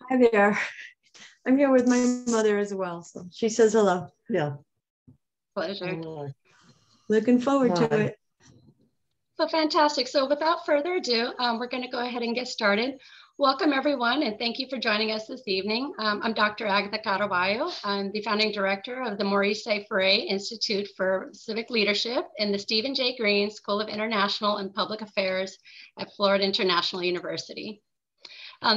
Hi there. I'm here with my mother as well, so she says hello. Yeah. Pleasure. Looking forward to it. So fantastic. So without further ado, we're going to go ahead and get started. Welcome everyone, and thank you for joining us this evening. I'm Dr. Agatha Caraballo. I'm the founding director of the Maurice Ferré Institute for Civic Leadership in the Stephen J. Green School of International and Public Affairs at Florida International University.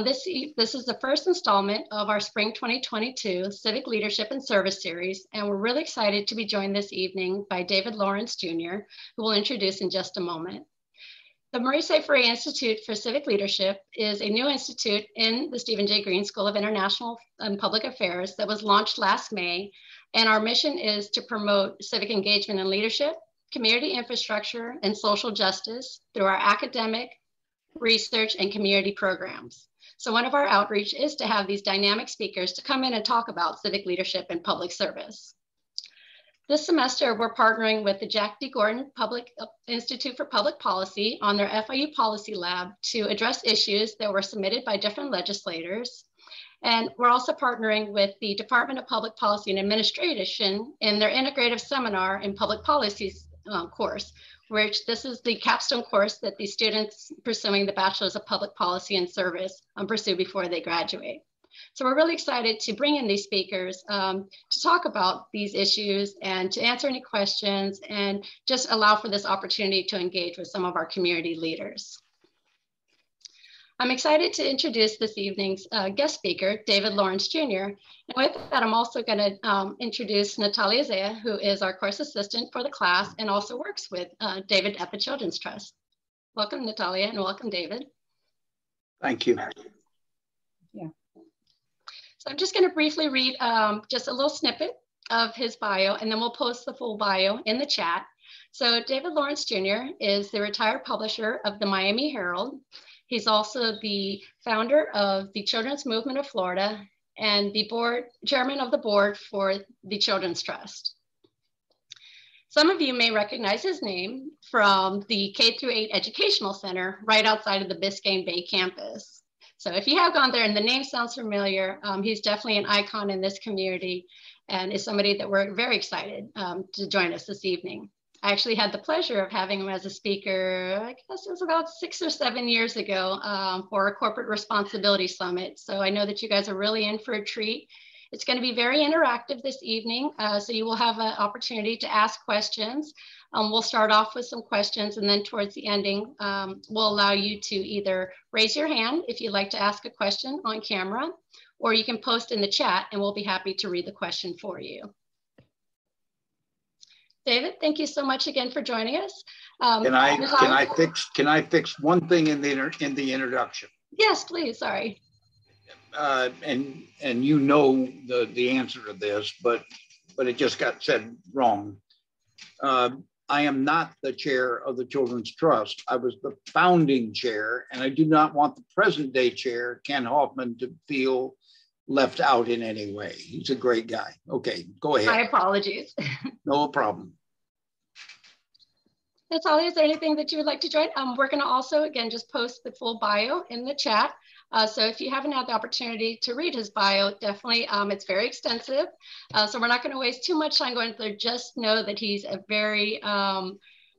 This is the first installment of our Spring 2022 Civic Leadership and Service Series, and we're really excited to be joined this evening by David Lawrence Jr., who we'll introduce in just a moment. The Maurice Ferré Institute for Civic Leadership is a new institute in the Stephen J. Green School of International and Public Affairs that was launched last May, and our mission is to promote civic engagement and leadership, community infrastructure, and social justice through our academic, research, and community programs. So one of our outreach is to have these dynamic speakers to come in and talk about civic leadership and public service. This semester, we're partnering with the Jack D. Gordon Institute for Public Policy on their FIU Policy Lab to address issues that were submitted by different legislators. And we're also partnering with the Department of Public Policy and Administration in their integrative seminar in public policies course, which this is the capstone course that the students pursuing the Bachelor's of Public Policy and Service pursue before they graduate. So we're really excited to bring in these speakers to talk about these issues and to answer any questions and just allow for this opportunity to engage with some of our community leaders. I'm excited to introduce this evening's guest speaker, David Lawrence Jr. And with that, I'm also going to introduce Natalia Zea, who is our course assistant for the class and also works with David at the Children's Trust. Welcome, Natalia, and welcome, David. Thank you. Yeah. So I'm just going to briefly read just a little snippet of his bio, and then we'll post the full bio in the chat. So David Lawrence Jr. is the retired publisher of the Miami Herald. He's also the founder of the Children's Movement of Florida and the chairman of the board for the Children's Trust. Some of you may recognize his name from the K-8 Educational Center right outside of the Biscayne Bay campus. So if you have gone there and the name sounds familiar, he's definitely an icon in this community and is somebody that we're very excited to join us this evening. I actually had the pleasure of having him as a speaker, I guess it was about 6 or 7 years ago for a corporate responsibility summit. So I know that you guys are really in for a treat. It's going to be very interactive this evening. So you will have an opportunity to ask questions. We'll start off with some questions, and then towards the ending, we'll allow you to either raise your hand if you'd like to ask a question on camera, or you can post in the chat and we'll be happy to read the question for you. David, thank you so much again for joining us. Can I fix one thing in the introduction? Yes, please. Sorry. And you know the answer to this, but it just got said wrong. I am not the chair of the Children's Trust. I was the founding chair, and I do not want the present day chair, Ken Hoffman, to feel left out in any way. He's a great guy. Okay, go ahead. My apologies. No problem. Natalia, is there anything that you would like to join? We're going to also, again, just post the full bio in the chat. So if you haven't had the opportunity to read his bio, definitely, it's very extensive. So we're not going to waste too much time going through. Just know that he's a very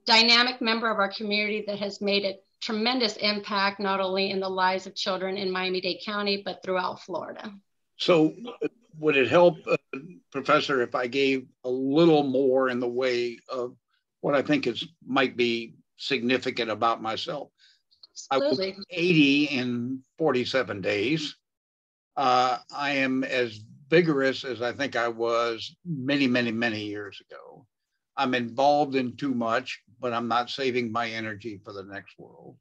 dynamic member of our community that has made a tremendous impact, not only in the lives of children in Miami-Dade County, but throughout Florida. So would it help, Professor, if I gave a little more in the way of what I think might be significant about myself? Absolutely. I was 80 in 47 days. I am as vigorous as I think I was many, many, many years ago. I'm involved in too much, but I'm not saving my energy for the next world.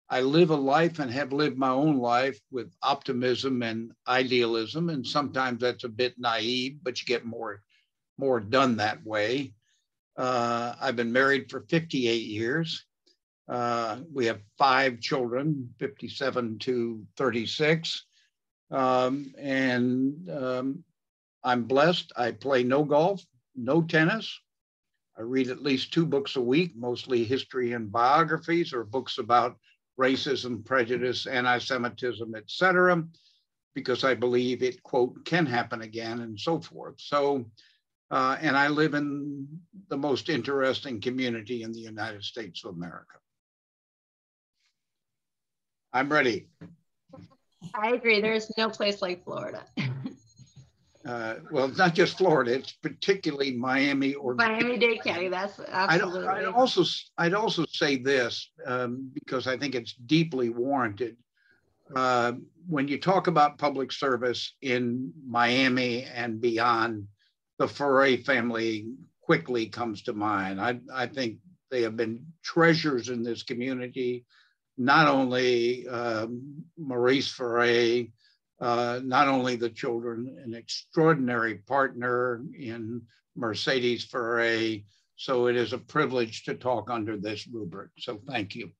I live a life and have lived my own life with optimism and idealism, and sometimes that's a bit naive, but you get more done that way. I've been married for 58 years. We have 5 children, 57 to 36. I'm blessed. I play no golf, no tennis. I read at least 2 books a week, mostly history and biographies or books about racism, prejudice, anti-Semitism, etc. because I believe it, quote, can happen again and so forth. So, and I live in the most interesting community in the United States of America. I'm ready. I agree. There's no place like Florida. Well, it's not just Florida, it's particularly Miami or Miami-Dade County, that's absolutely. I'd also say this, because I think it's deeply warranted. When you talk about public service in Miami and beyond, the Ferré family quickly comes to mind. I think they have been treasures in this community. Not only Maurice Ferré, not only the children, an extraordinary partner in Mercedes Ferré. So it is a privilege to talk under this rubric. So thank you.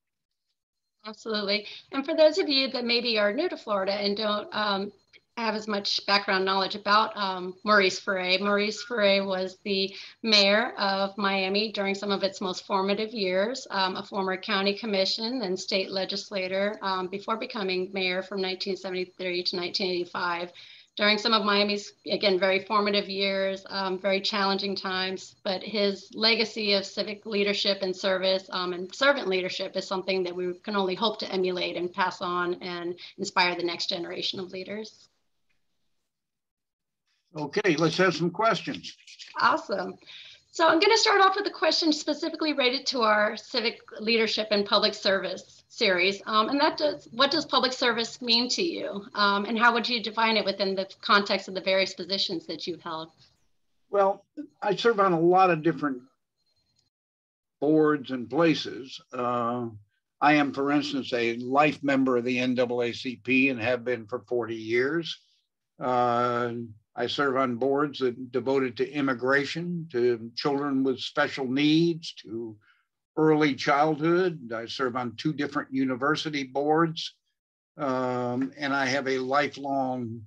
Absolutely. And for those of you that maybe are new to Florida and don't have as much background knowledge about Maurice Ferré. Maurice Ferré was the mayor of Miami during some of its most formative years, a former county commission and state legislator before becoming mayor from 1973 to 1985. During some of Miami's, again, very formative years, very challenging times, but his legacy of civic leadership and service and servant leadership is something that we can only hope to emulate and pass on and inspire the next generation of leaders. Okay, let's have some questions. Awesome. So I'm going to start off with a question specifically related to our civic leadership and public service series. And that does, what does public service mean to you? And how would you define it within the context of the various positions that you've held? Well, I serve on a lot of different boards and places. I am, for instance, a life member of the NAACP and have been for 40 years. I serve on boards that devoted to immigration, to children with special needs, to early childhood. I serve on 2 different university boards. And I have a lifelong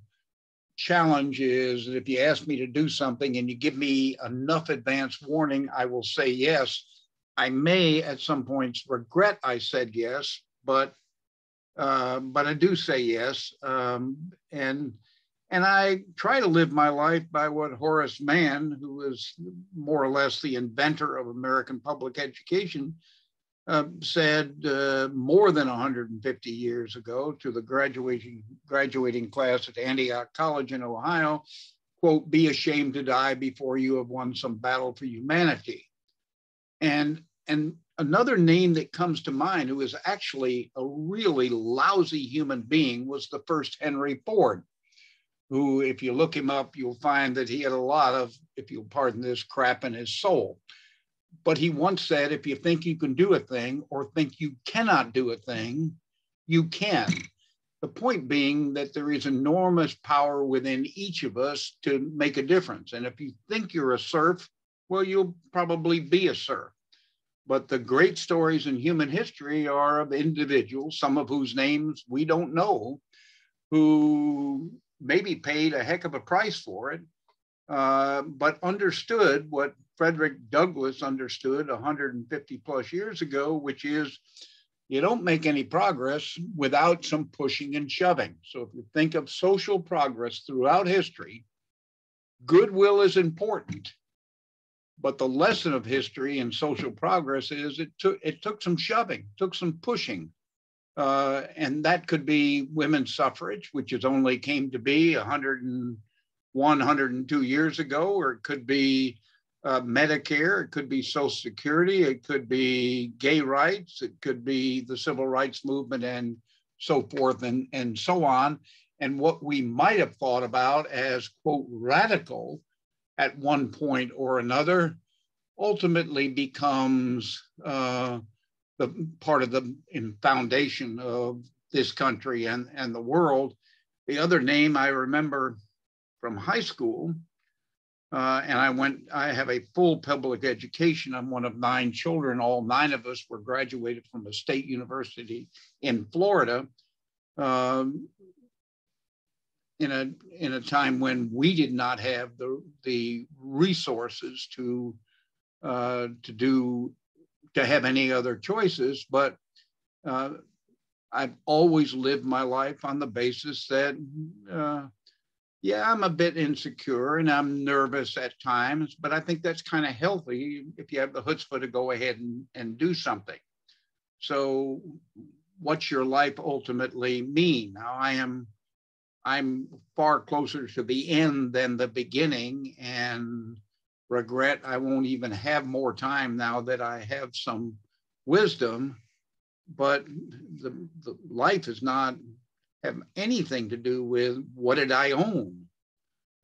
challenge is that if you ask me to do something and you give me enough advance warning, I will say yes. I may at some points regret I said yes, but I do say yes. And I try to live my life by what Horace Mann, who was more or less the inventor of American public education, said more than 150 years ago to the graduating class at Antioch College in Ohio, quote, "Be ashamed to die before you have won some battle for humanity." And another name that comes to mind, who is actually a really lousy human being, was the first Henry Ford, who, if you look him up, you'll find that he had a lot of, if you'll pardon this, crap in his soul. But he once said, if you think you can do a thing or think you cannot do a thing, you can. The point being that there is enormous power within each of us to make a difference. And if you think you're a serf, well, you'll probably be a serf. But the great stories in human history are of individuals, some of whose names we don't know, who maybe paid a heck of a price for it, but understood what Frederick Douglass understood 150 plus years ago, which is you don't make any progress without some pushing and shoving. So if you think of social progress throughout history, goodwill is important. But the lesson of history and social progress is it took some shoving, took some pushing. And that could be women's suffrage, which has only came to be 101, 102 years ago, or it could be Medicare, it could be Social Security, it could be gay rights, it could be the civil rights movement and so forth and so on. And what we might have thought about as, quote, radical at one point or another ultimately becomes the part of the foundation of this country and the world. The other name I remember from high school, and I have a full public education. I'm one of 9 children. All 9 of us were graduated from a state university in Florida in a time when we did not have the resources to have any other choices. But I've always lived my life on the basis that, yeah, I'm a bit insecure and I'm nervous at times, but I think that's kind of healthy if you have the chutzpah to go ahead and do something. So what's your life ultimately mean? Now I'm far closer to the end than the beginning, and regret I won't even have more time now that I have some wisdom, but the life does not have anything to do with what did I own.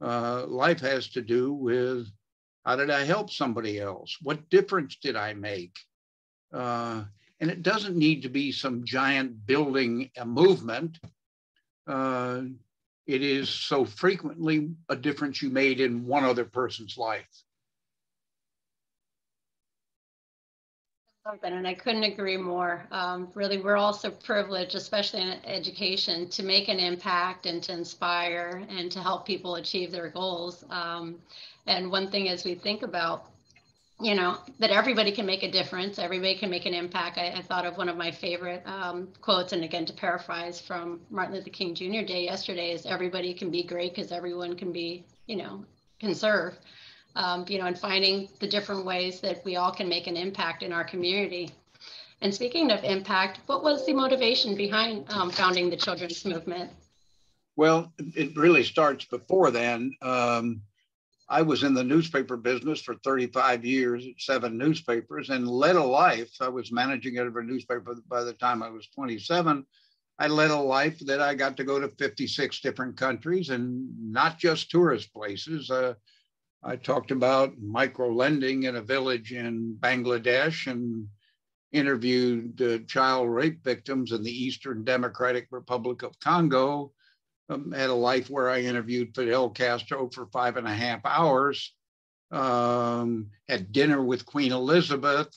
Life has to do with how did I help somebody else? What difference did I make? And it doesn't need to be some giant building a movement. It is so frequently a difference you made in one other person's life. And I couldn't agree more. Really, we're all so privileged, especially in education, to make an impact and to inspire and to help people achieve their goals. And one thing as we think about, that everybody can make a difference, everybody can make an impact. I thought of one of my favorite quotes, and again, to paraphrase from Martin Luther King Jr. Day yesterday, is everybody can be great because everyone can be, can serve. And finding the different ways that we all can make an impact in our community. And speaking of impact, what was the motivation behind founding the children's movement? Well, it really starts before then. I was in the newspaper business for 35 years at 7 newspapers and led a life. I was managing editor of a newspaper by the time I was 27. I led a life that I got to go to 56 different countries and not just tourist places. I talked about micro lending in a village in Bangladesh and interviewed child rape victims in the Eastern Democratic Republic of Congo. Had a life where I interviewed Fidel Castro for 5.5 hours. Had dinner with Queen Elizabeth.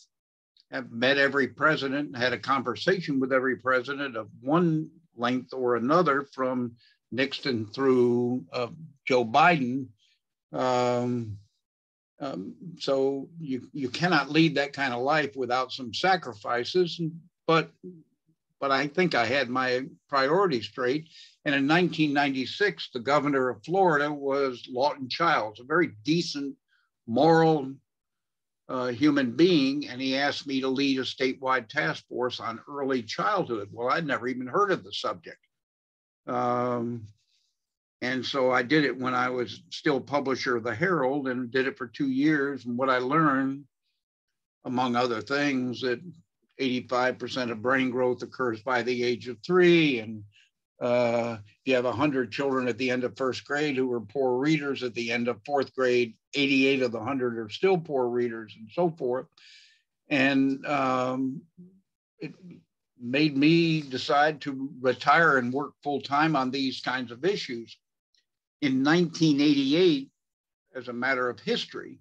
Have met every president. Had a conversation with every president of one length or another, from Nixon through Joe Biden. So you cannot lead that kind of life without some sacrifices, but I think I had my priorities straight. And in 1996, the governor of Florida was Lawton Childs, a very decent, moral human being, and he asked me to lead a statewide task force on early childhood. Well, I'd never even heard of the subject. And so I did it when I was still publisher of the Herald, and did it for 2 years. And what I learned, among other things, that 85% of brain growth occurs by the age of 3. And if you have 100 children at the end of first grade who are poor readers, at the end of fourth grade, 88 of the 100 are still poor readers, and so forth. And it made me decide to retire and work full time on these kinds of issues. In 1988, as a matter of history,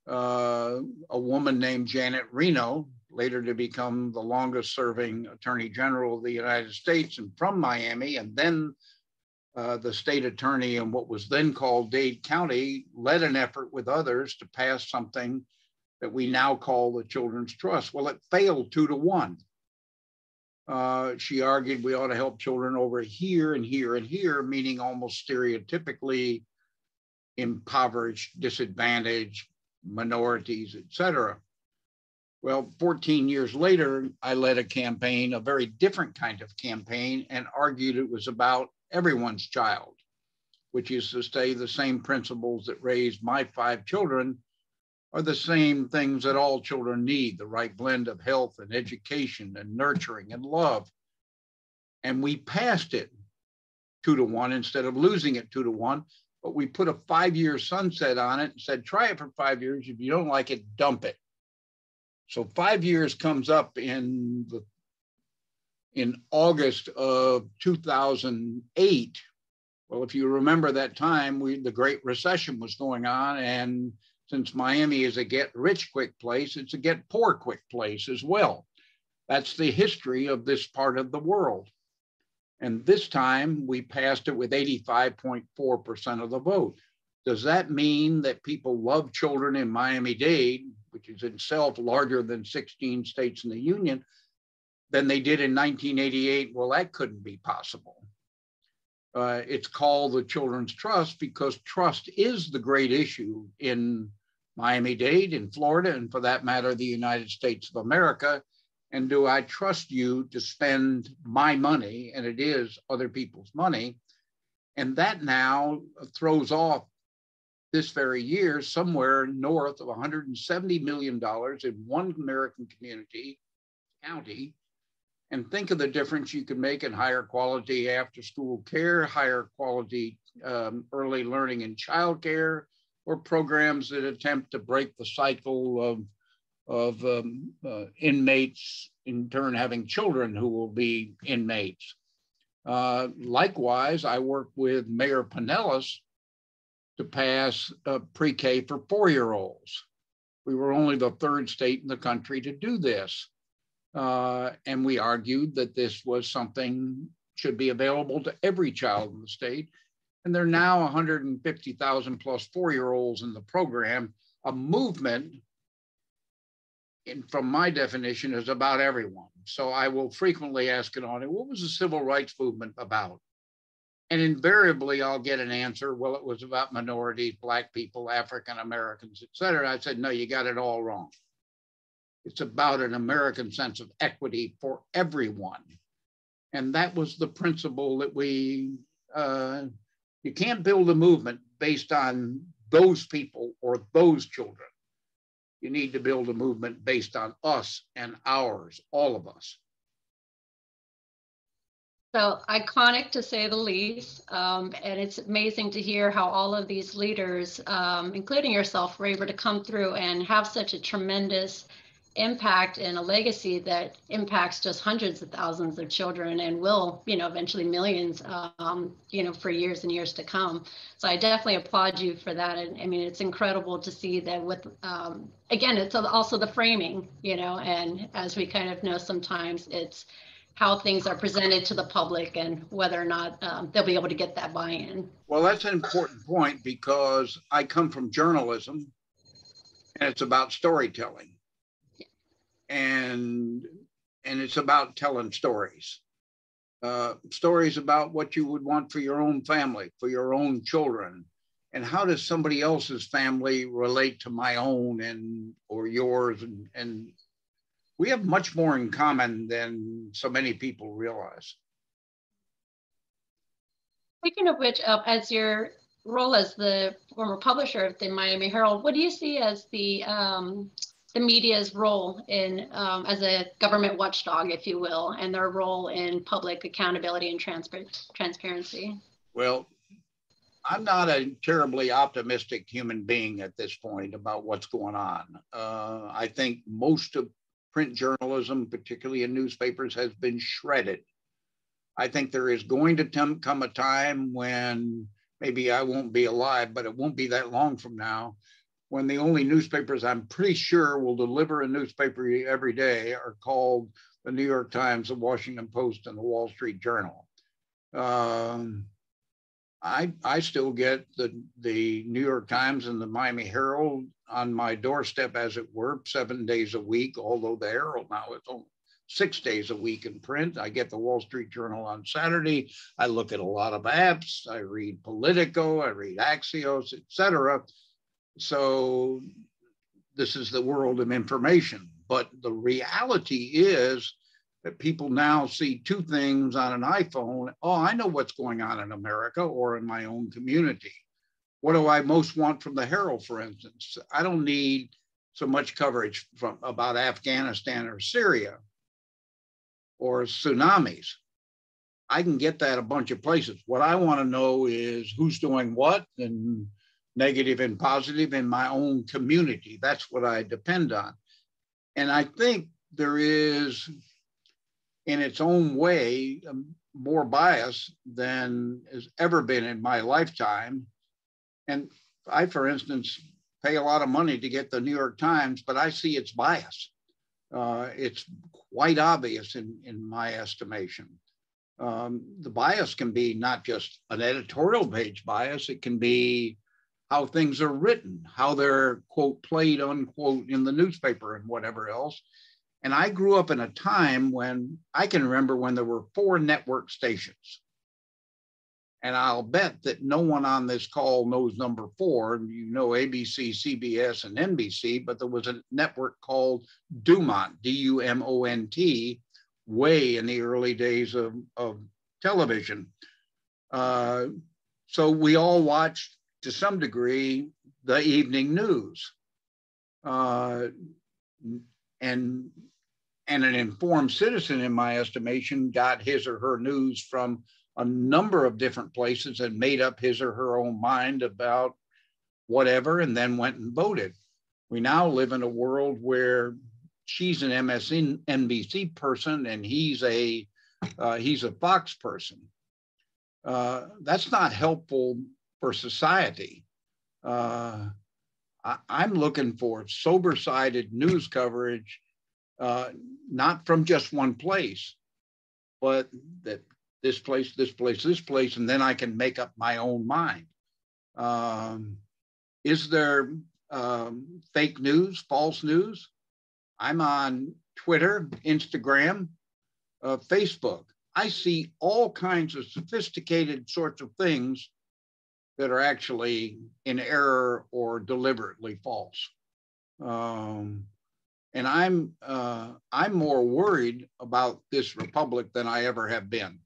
a woman named Janet Reno, later to become the longest serving Attorney General of the United States and from Miami, and then the state attorney in what was then called Dade County, led an effort with others to pass something that we now call the Children's Trust. Well, it failed 2-1. She argued we ought to help children over here and here and here, meaning almost stereotypically impoverished, disadvantaged, minorities, etc. Well, 14 years later, I led a campaign, a very different kind of campaign, and argued it was about everyone's child, which is to say the same principles that raised my 5 children are the same things that all children need: the right blend of health and education and nurturing and love. And we passed it 2-1 instead of losing it 2-1, but we put a 5-year sunset on it and said, try it for 5 years. If you don't like it, dump it. So 5 years comes up in August of 2008. Well, if you remember that time, the Great Recession was going on, and since Miami is a get rich quick place, it's a get poor quick place as well. That's the history of this part of the world. And this time we passed it with 85.4% of the vote. Does that mean that people love children in Miami-Dade, which is itself larger than 16 states in the union? than they did in 1988. Well, that couldn't be possible. It's called the Children's Trust because trust is the great issue in Miami-Dade, in Florida, and for that matter, the United States of America. And do I trust you to spend my money, and it is other people's money? And that now throws off this very year somewhere north of $170 million in one American county. And think of the difference you can make in higher quality after school care, higher quality early learning and childcare, or programs that attempt to break the cycle of inmates in turn having children who will be inmates. Likewise, I work with Mayor Pinellas to pass pre-K for 4-year-olds. We were only the 3rd state in the country to do this. And we argued that this was something should be available to every child in the state. And there are now 150,000 plus 4-year-olds in the program. A movement, from my definition, is about everyone. So I will frequently ask an audience, what was the civil rights movement about? And invariably I'll get an answer, well, it was about minorities, Black people, African Americans, et cetera. I said, no, you got it all wrong. It's about an American sense of equity for everyone. And that was the principle that you can't build a movement based on those people or those children. You need to build a movement based on us and ours, all of us. So iconic, to say the least. And it's amazing to hear how all of these leaders, including yourself, were able to come through and have such a tremendous impact and a legacy that impacts just hundreds of thousands of children and will, eventually millions, for years and years to come. So I definitely applaud you for that. And I mean, it's incredible to see that with, again, it's also the framing, and as we kind of know, sometimes it's how things are presented to the public and whether or not they'll be able to get that buy-in. Well, that's an important point because I come from journalism and it's about storytelling. And it's about telling stories. Stories about what you would want for your own family, for your own children. And how does somebody else's family relate to my own or yours? And we have much more in common than so many people realize. Speaking of which, as your role as the former publisher of the Miami Herald, what do you see as the media's role in as a government watchdog, if you will, and their role in public accountability and transparency? Well, I'm not a terribly optimistic human being at this point about what's going on. I think most of print journalism, particularly in newspapers, has been shredded. I think there is going to come a time when maybe I won't be alive, but it won't be that long from now, when the only newspapers I'm pretty sure will deliver a newspaper every day are called the New York Times, the Washington Post, and the Wall Street Journal. I still get the New York Times and the Miami Herald on my doorstep, as it were, 7 days a week, although the Herald now it's only 6 days a week in print. I get the Wall Street Journal on Saturday. I look at a lot of apps. I read Politico, I read Axios, et cetera. So this is the world of information. But the reality is that people now see 2 things on an iPhone. Oh, I know what's going on in America or in my own community. What do I most want from the Herald, for instance? I don't need so much coverage about Afghanistan or Syria or tsunamis. I can get that a bunch of places. What I want to know is who's doing what, and negative and positive in my own community. That's what I depend on. And I think there is, in its own way, more bias than has ever been in my lifetime. And I, for instance, pay a lot of money to get the New York Times, but I see its bias. It's quite obvious in my estimation. The bias can be not just an editorial page bias, it can be how things are written, how they're, quote, played, unquote, in the newspaper and whatever else. And I grew up in a time when I can remember when there were 4 network stations. And I'll bet that no one on this call knows number 4. You know ABC, CBS, and NBC, but there was a network called Dumont, D-U-M-O-N-T, way in the early days of television. So we all watched, to some degree, the evening news. And an informed citizen, in my estimation, got his or her news from a number of different places and made up his or her own mind about whatever, and then went and voted. We now live in a world where she's an MSNBC person and he's a Fox person. That's not helpful for society. I'm looking for sober-sided news coverage, not from just one place, but that this place, and then I can make up my own mind. Is there fake news, false news? I'm on Twitter, Instagram, Facebook. I see all kinds of sophisticated sorts of things that are actually in error or deliberately false. And I'm more worried about this republic than I ever have been.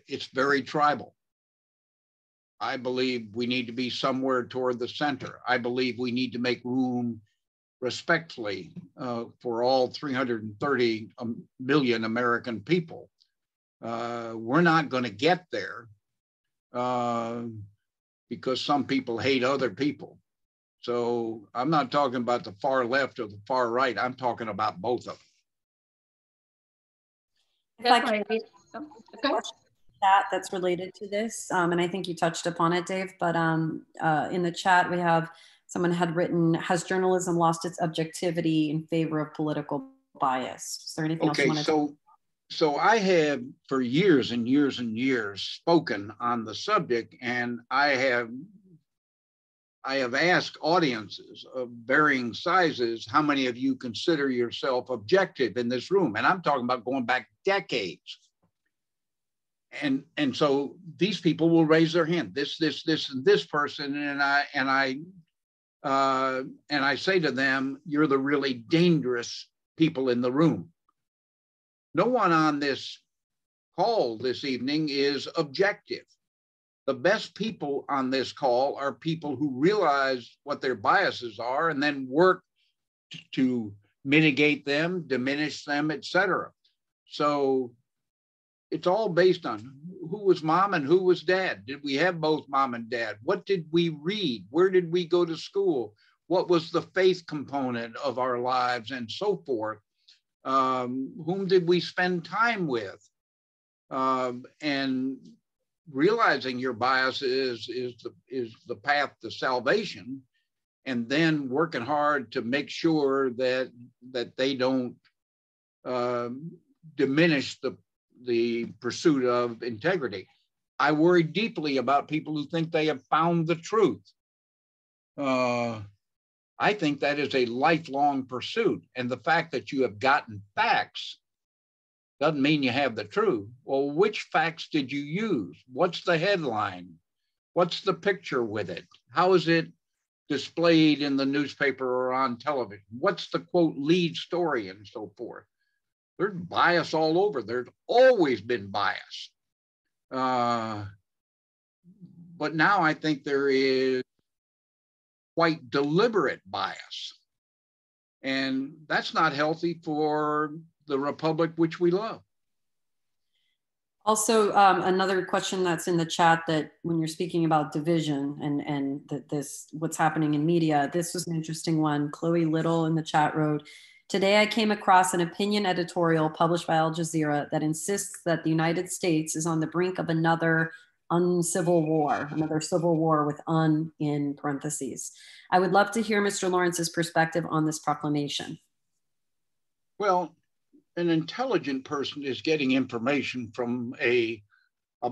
It's very tribal. I believe we need to be somewhere toward the center. I believe we need to make room respectfully for all 330 million American people. We're not going to get there because some people hate other people. So I'm not talking about the far left or the far right. I'm talking about both of them. Definitely. Okay. That's related to this, and I think you touched upon it, Dave, but in the chat we have someone had written, has journalism lost its objectivity in favor of political bias? Is there anything else you want to So I have for years and years and years spoken on the subject, and I have asked audiences of varying sizes, how many of you consider yourself objective in this room? And I'm talking about going back decades. And so these people will raise their hand, this, and this person, and I say to them, you're the really dangerous people in the room. No one on this call this evening is objective. The best people on this call are people who realize what their biases are and then work to mitigate them, diminish them, etc. So it's all based on who was mom and who was dad. Did we have both mom and dad? What did we read? Where did we go to school? What was the faith component of our lives and so forth? Whom did we spend time with? And realizing your bias is the path to salvation, and then working hard to make sure that they don't diminish the pursuit of integrity. I worry deeply about people who think they have found the truth. I think that is a lifelong pursuit. And the fact that you have gotten facts doesn't mean you have the truth. Well, which facts did you use? What's the headline? What's the picture with it? How is it displayed in the newspaper or on television? What's the quote lead story and so forth? There's bias all over. There's always been bias. But now I think there is quite deliberate bias. And that's not healthy for the republic which we love. Also, another question that's in the chat, that when you're speaking about division and this what's happening in media, this was an interesting one. Chloe Little in the chat wrote, today I came across an opinion editorial published by Al Jazeera that insists that the United States is on the brink of another uncivil war, another civil war with un in parentheses. I would love to hear Mr. Lawrence's perspective on this proclamation. Well, an intelligent person is getting information from a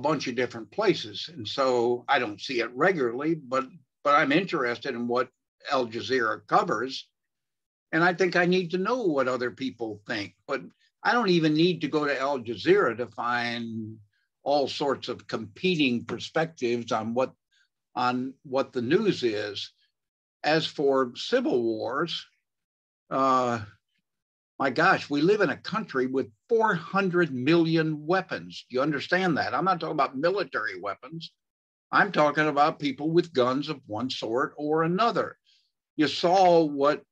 bunch of different places. And so I don't see it regularly, but I'm interested in what Al Jazeera covers. And I think I need to know what other people think. But I don't even need to go to Al Jazeera to find all sorts of competing perspectives on what the news is. As for civil wars, my gosh, we live in a country with 400 million weapons. Do you understand that? I'm not talking about military weapons. I'm talking about people with guns of one sort or another. You saw what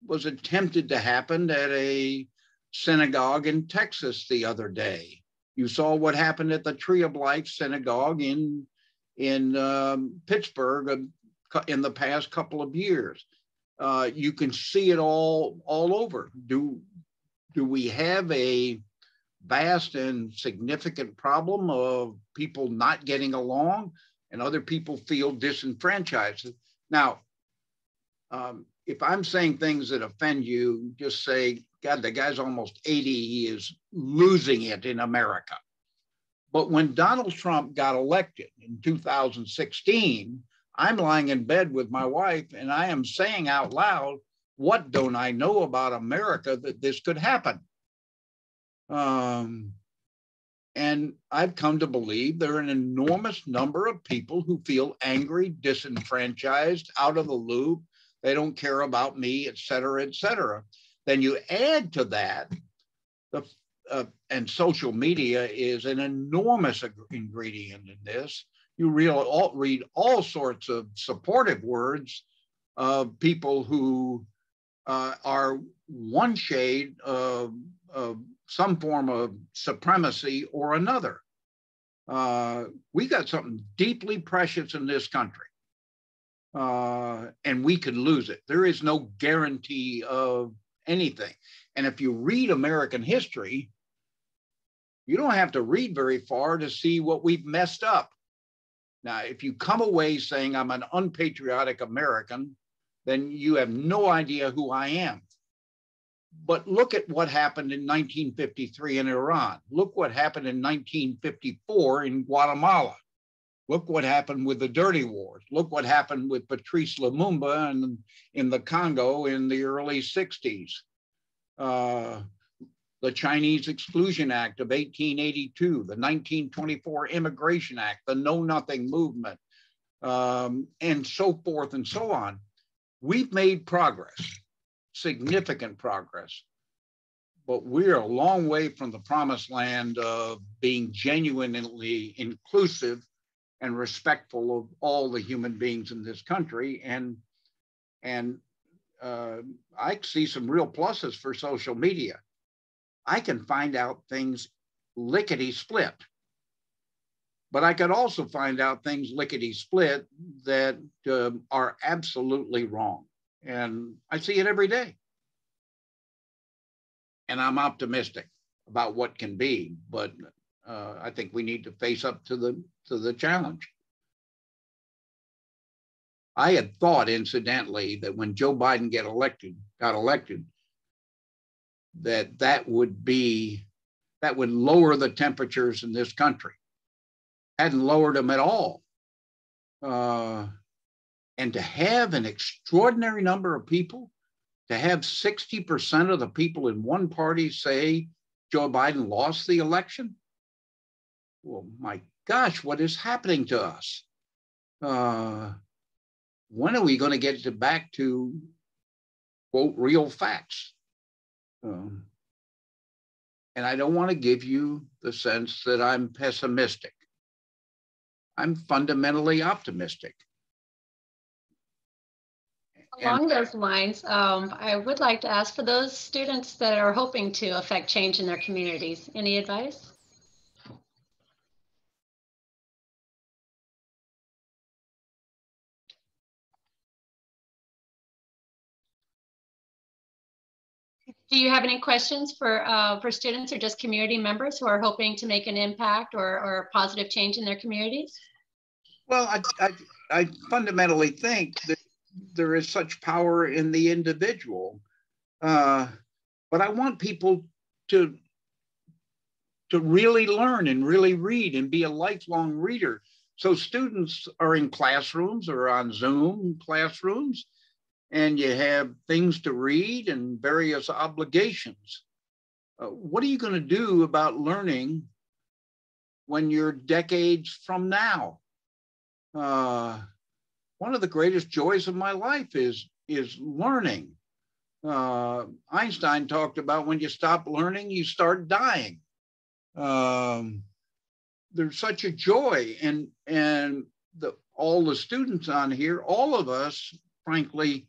was attempted to happen at a synagogue in Texas the other day. You saw what happened at the Tree of Life synagogue in Pittsburgh in the past couple of years. You can see it all over. Do we have a vast and significant problem of people not getting along and other people feel disenfranchised? Now, if I'm saying things that offend you, just say, God, the guy's almost 80, he is losing it in America. But when Donald Trump got elected in 2016, I'm lying in bed with my wife and I am saying out loud, what don't I know about America that this could happen? And I've come to believe there are an enormous number of people who feel angry, disenfranchised, out of the loop. They don't care about me, et cetera, et cetera. Then you add to that, and social media is an enormous ingredient in this. You read all sorts of supportive words of people who are one shade of some form of supremacy or another. We got something deeply precious in this country, and we could lose it. There is no guarantee of anything. And if you read American history, you don't have to read very far to see what we've messed up. Now, if you come away saying I'm an unpatriotic American, then you have no idea who I am. But look at what happened in 1953 in Iran. Look what happened in 1954 in Guatemala. Look what happened with the Dirty Wars. Look what happened with Patrice Lumumba in the Congo in the early 60s. The Chinese Exclusion Act of 1882, the 1924 Immigration Act, the Know Nothing movement, and so forth and so on. We've made progress, significant progress, but we're a long way from the promised land of being genuinely inclusive and respectful of all the human beings in this country. And I see some real pluses for social media. I can find out things lickety-split, but I could also find out things lickety-split that are absolutely wrong. And I see it every day. And I'm optimistic about what can be, but I think we need to face up to the challenge. I had thought, incidentally, that when Joe Biden got elected, that would lower the temperatures in this country. Hadn't lowered them at all. And to have an extraordinary number of people, to have 60% of the people in one party say Joe Biden lost the election. Well, my gosh, what is happening to us? When are we going to get back to, quote, real facts? And I don't want to give you the sense that I'm pessimistic. I'm fundamentally optimistic. Along those lines, I would like to ask for those students that are hoping to affect change in their communities, any advice? Do you have any questions for students or just community members who are hoping to make an impact or positive change in their communities? Well, I fundamentally think that there is such power in the individual, but I want people to really learn and really read and be a lifelong reader. So students are in classrooms or on Zoom classrooms, and you have things to read and various obligations. What are you going to do about learning when you're decades from now? One of the greatest joys of my life is learning. Einstein talked about when you stop learning, you start dying. There's such a joy, and all the students on here, all of us, frankly,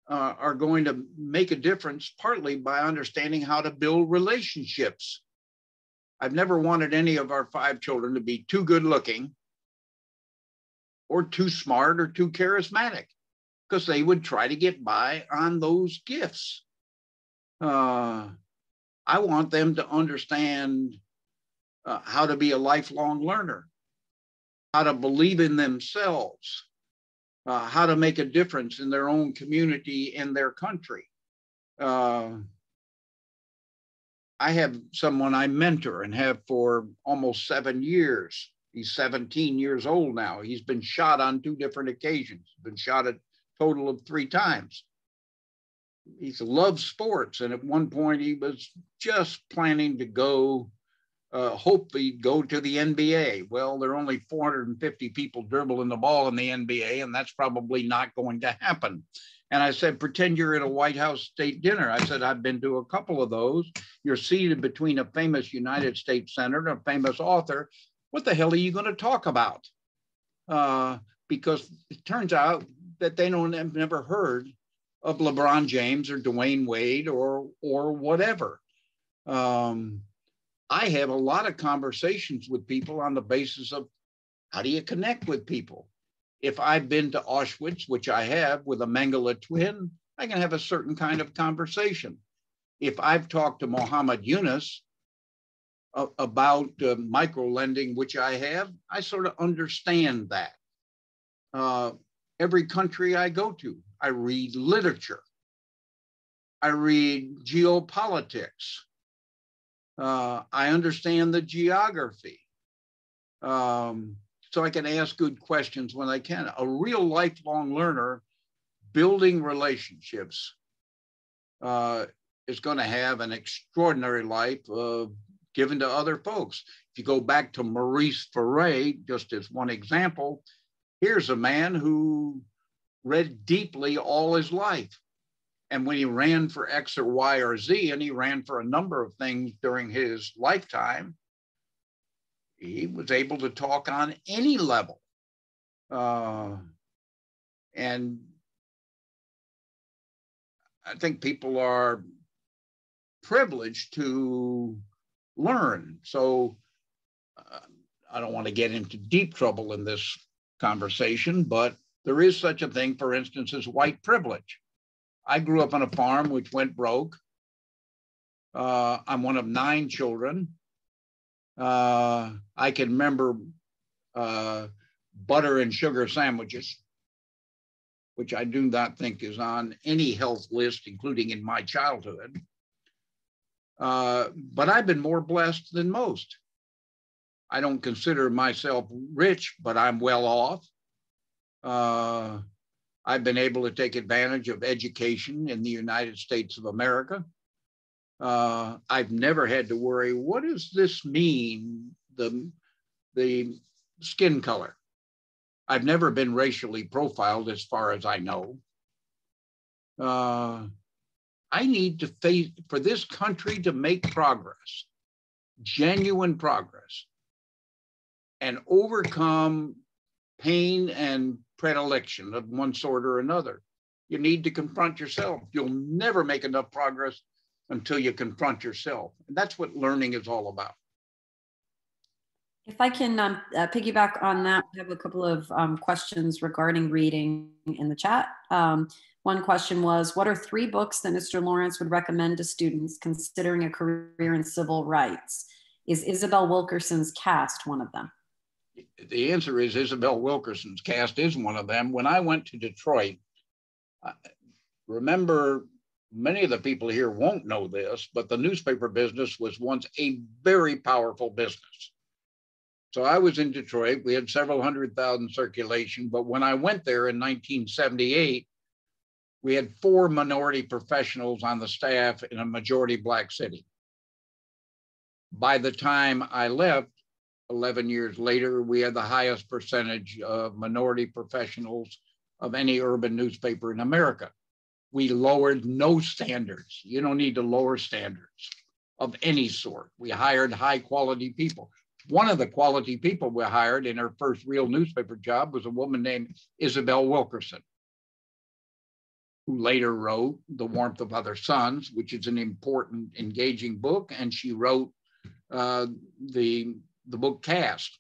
are going to make a difference partly by understanding how to build relationships. I've never wanted any of our 5 children to be too good looking or too smart or too charismatic, because they would try to get by on those gifts. I want them to understand how to be a lifelong learner, how to believe in themselves, how to make a difference in their own community and their country. I have someone I mentor and have for almost 7 years. He's 17 years old now. He's been shot on 2 different occasions, been shot a total of 3 times. He loves sports, and at one point he was just planning to go, hope he'd go to the NBA. Well, there are only 450 people dribbling the ball in the NBA, and that's probably not going to happen. And I said, pretend you're at a White House state dinner. I said, I've been to a couple of those. You're seated between a famous United States senator and a famous author. What the hell are you going to talk about? Because it turns out that they have never heard of LeBron James or Dwayne Wade or whatever. I have a lot of conversations with people on the basis of how do you connect with people? If I've been to Auschwitz, which I have with a Mengele twin, I can have a certain kind of conversation. If I've talked to Muhammad Yunus about micro-lending, which I have, I sort of understand that. Every country I go to, I read literature. I read geopolitics. I understand the geography. So I can ask good questions when I can. A real lifelong learner building relationships is going to have an extraordinary life given to other folks. If you go back to Maurice Ferré, just as one example, here's a man who read deeply all his life. And when he ran for X or Y or Z, and he ran for a number of things during his lifetime, he was able to talk on any level. And I think people are privileged to learn. So I don't want to get into deep trouble in this conversation, but there is such a thing, for instance, as white privilege. I grew up on a farm which went broke. I'm one of 9 children. I can remember butter and sugar sandwiches, which I do not think is on any health list, including in my childhood. But I've been more blessed than most. I don't consider myself rich, but I'm well off. I've been able to take advantage of education in the United States of America. I've never had to worry, what does this mean, the skin color? I've never been racially profiled as far as I know. I need to face, for this country to make progress, genuine progress, and overcome pain and predilection of one sort or another. You need to confront yourself. You'll never make enough progress until you confront yourself. And that's what learning is all about. If I can piggyback on that, I have a couple of questions regarding reading in the chat. One question was, what are 3 books that Mr. Lawrence would recommend to students considering a career in civil rights? Is Isabel Wilkerson's Caste one of them? The answer is Isabel Wilkerson's Caste is one of them. When I went to Detroit, remember, many of the people here won't know this, but the newspaper business was once a very powerful business. So I was in Detroit. We had several 100,000 circulation, but when I went there in 1978, We had 4 minority professionals on the staff in a majority Black city. By the time I left, 11 years later, we had the highest percentage of minority professionals of any urban newspaper in America. We lowered no standards. You don't need to lower standards of any sort. We hired high quality people. One of the quality people we hired in her first real newspaper job was a woman named Isabel Wilkerson, who later wrote The Warmth of Other Suns, which is an important, engaging book. And she wrote the book Caste,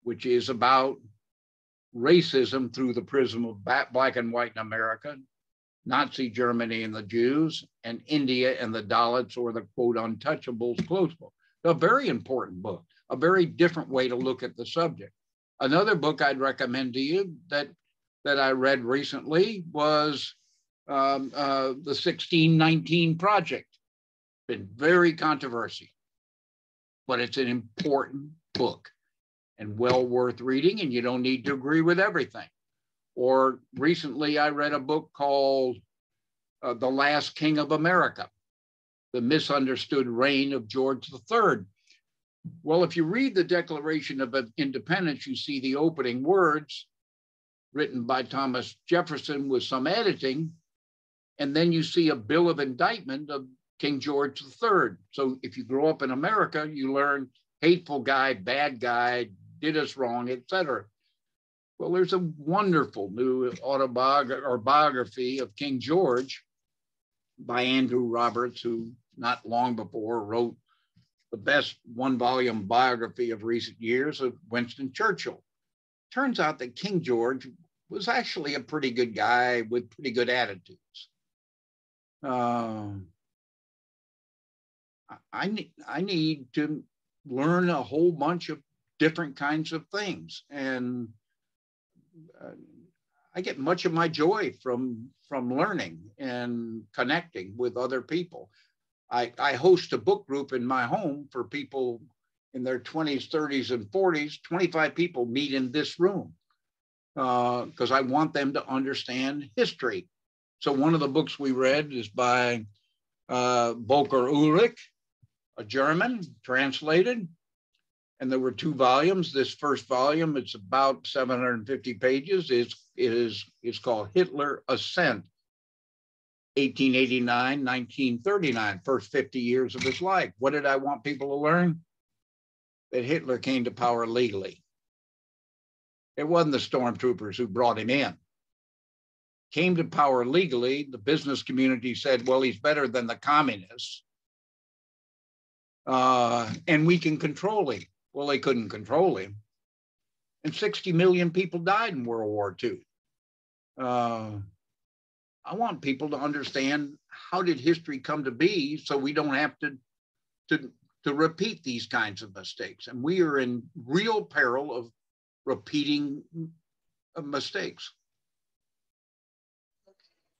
which is about racism through the prism of Black and white in America, Nazi Germany and the Jews, and India and the Dalits, or the quote untouchables, close book. A very important book, a very different way to look at the subject. Another book I'd recommend to you that I read recently was the 1619 Project. Been very controversial, but it's an important book and well worth reading, and you don't need to agree with everything. Or recently I read a book called The Last King of America, The Misunderstood Reign of George III. Well, if you read the Declaration of Independence, you see the opening words written by Thomas Jefferson with some editing, and then you see a bill of indictment of King George III. So if you grow up in America, you learn hateful guy, bad guy, did us wrong, etc. Well, there's a wonderful new biography of King George by Andrew Roberts, who not long before wrote the best 1-volume biography of recent years of Winston Churchill. Turns out that King George was actually a pretty good guy with pretty good attitudes. I need to learn a whole bunch of different kinds of things, and I get much of my joy from learning and connecting with other people. I host a book group in my home for people in their 20s, 30s, and 40s. 25 people meet in this room because I want them to understand history. So one of the books we read is by Volker Ulrich, a German, translated. And there were 2 volumes. This first volume, it's about 750 pages. It's called Hitler Ascent, 1889, 1939, first 50 years of his life. What did I want people to learn? That Hitler came to power legally. It wasn't the stormtroopers who brought him in. Came to power legally. The business community said, well, he's better than the communists. And we can control him. Well, they couldn't control him. And 60 million people died in World War II. I want people to understand, how did history come to be, so we don't have to repeat these kinds of mistakes. And we are in real peril of repeating mistakes.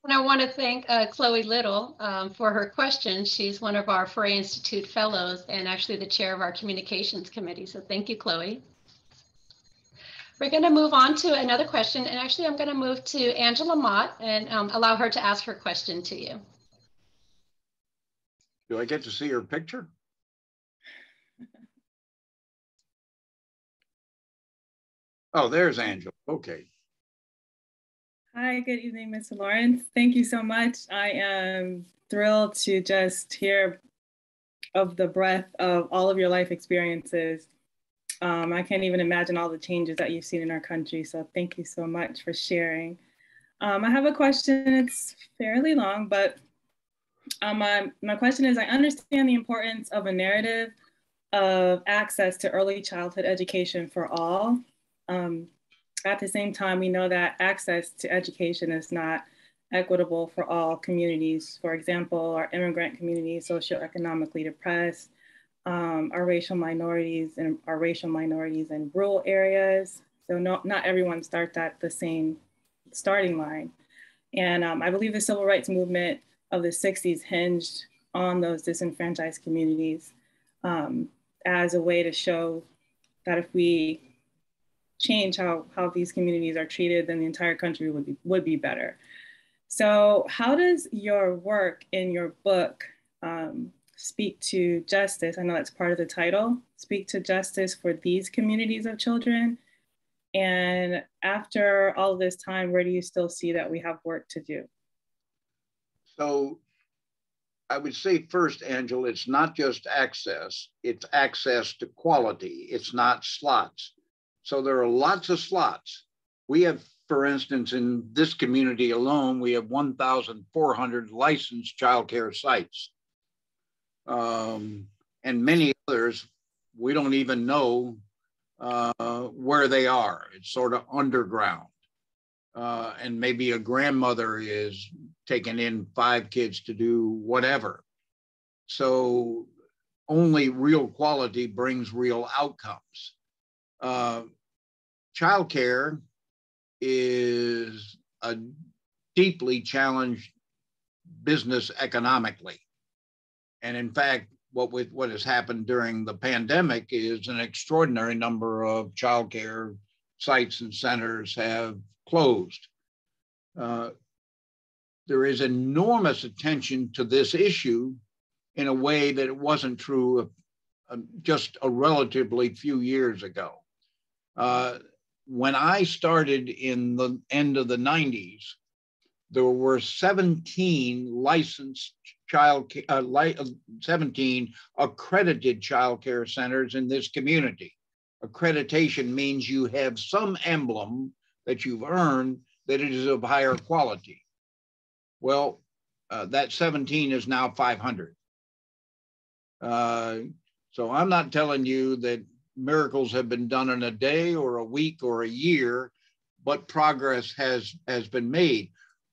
And I want to thank Chloe Little for her question. She's one of our Ferré Institute fellows and actually the chair of our communications committee. So thank you, Chloe. We're going to move on to another question. And actually, I'm going to move to Angela Mott and allow her to ask her question to you. Do I get to see her picture? Oh, there's Angela. Okay. Hi, good evening, Mr. Lawrence. Thank you so much. I am thrilled to just hear of the breadth of all of your life experiences. I can't even imagine all the changes that you've seen in our country. So thank you so much for sharing. I have a question. It's fairly long, but my question is, I understand the importance of a narrative of access to early childhood education for all. At the same time, we know that access to education is not equitable for all communities. For example, our immigrant communities, socioeconomically depressed, our racial minorities in rural areas. So not everyone starts at the same starting line. And I believe the civil rights movement of the 60s hinged on those disenfranchised communities as a way to show that if we change how these communities are treated, then the entire country would be better. So how does your work in your book speak to justice? I know that's part of the title, speak to justice for these communities of children. And after all of this time, where do you still see that we have work to do? So I would say first, Angela, it's not just access, it's access to quality. It's not slots. So there are lots of slots. We have, for instance, in this community alone, we have 1,400 licensed childcare sites. And many others, we don't even know where they are. It's sort of underground. And maybe a grandmother is taking in 5 kids to do whatever. So only real quality brings real outcomes. Childcare is a deeply challenged business economically. And in fact, what has happened during the pandemic is an extraordinary number of childcare sites and centers have closed. There is enormous attention to this issue in a way that it wasn't true just a relatively few years ago. When I started in the end of the 90s, there were 17 licensed 17 accredited childcare centers in this community. Accreditation means you have some emblem that you've earned that it is of higher quality. Well, that 17 is now 500. So I'm not telling you that miracles have been done in a day or a week or a year, but progress has been made.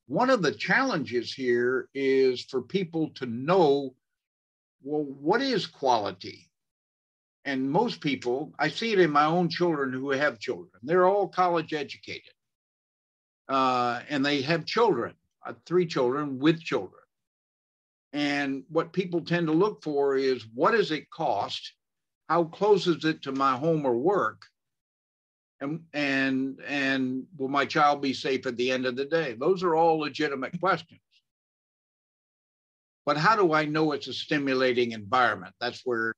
One of the challenges here is for people to know, well, what is quality? And most people, I see it in my own children who have children. They're all college educated. And they have children, 3 children with children. And what people tend to look for is, what does it cost? How close is it to my home or work? And will my child be safe at the end of the day? Those are all legitimate questions. But how do I know it's a stimulating environment? That's where,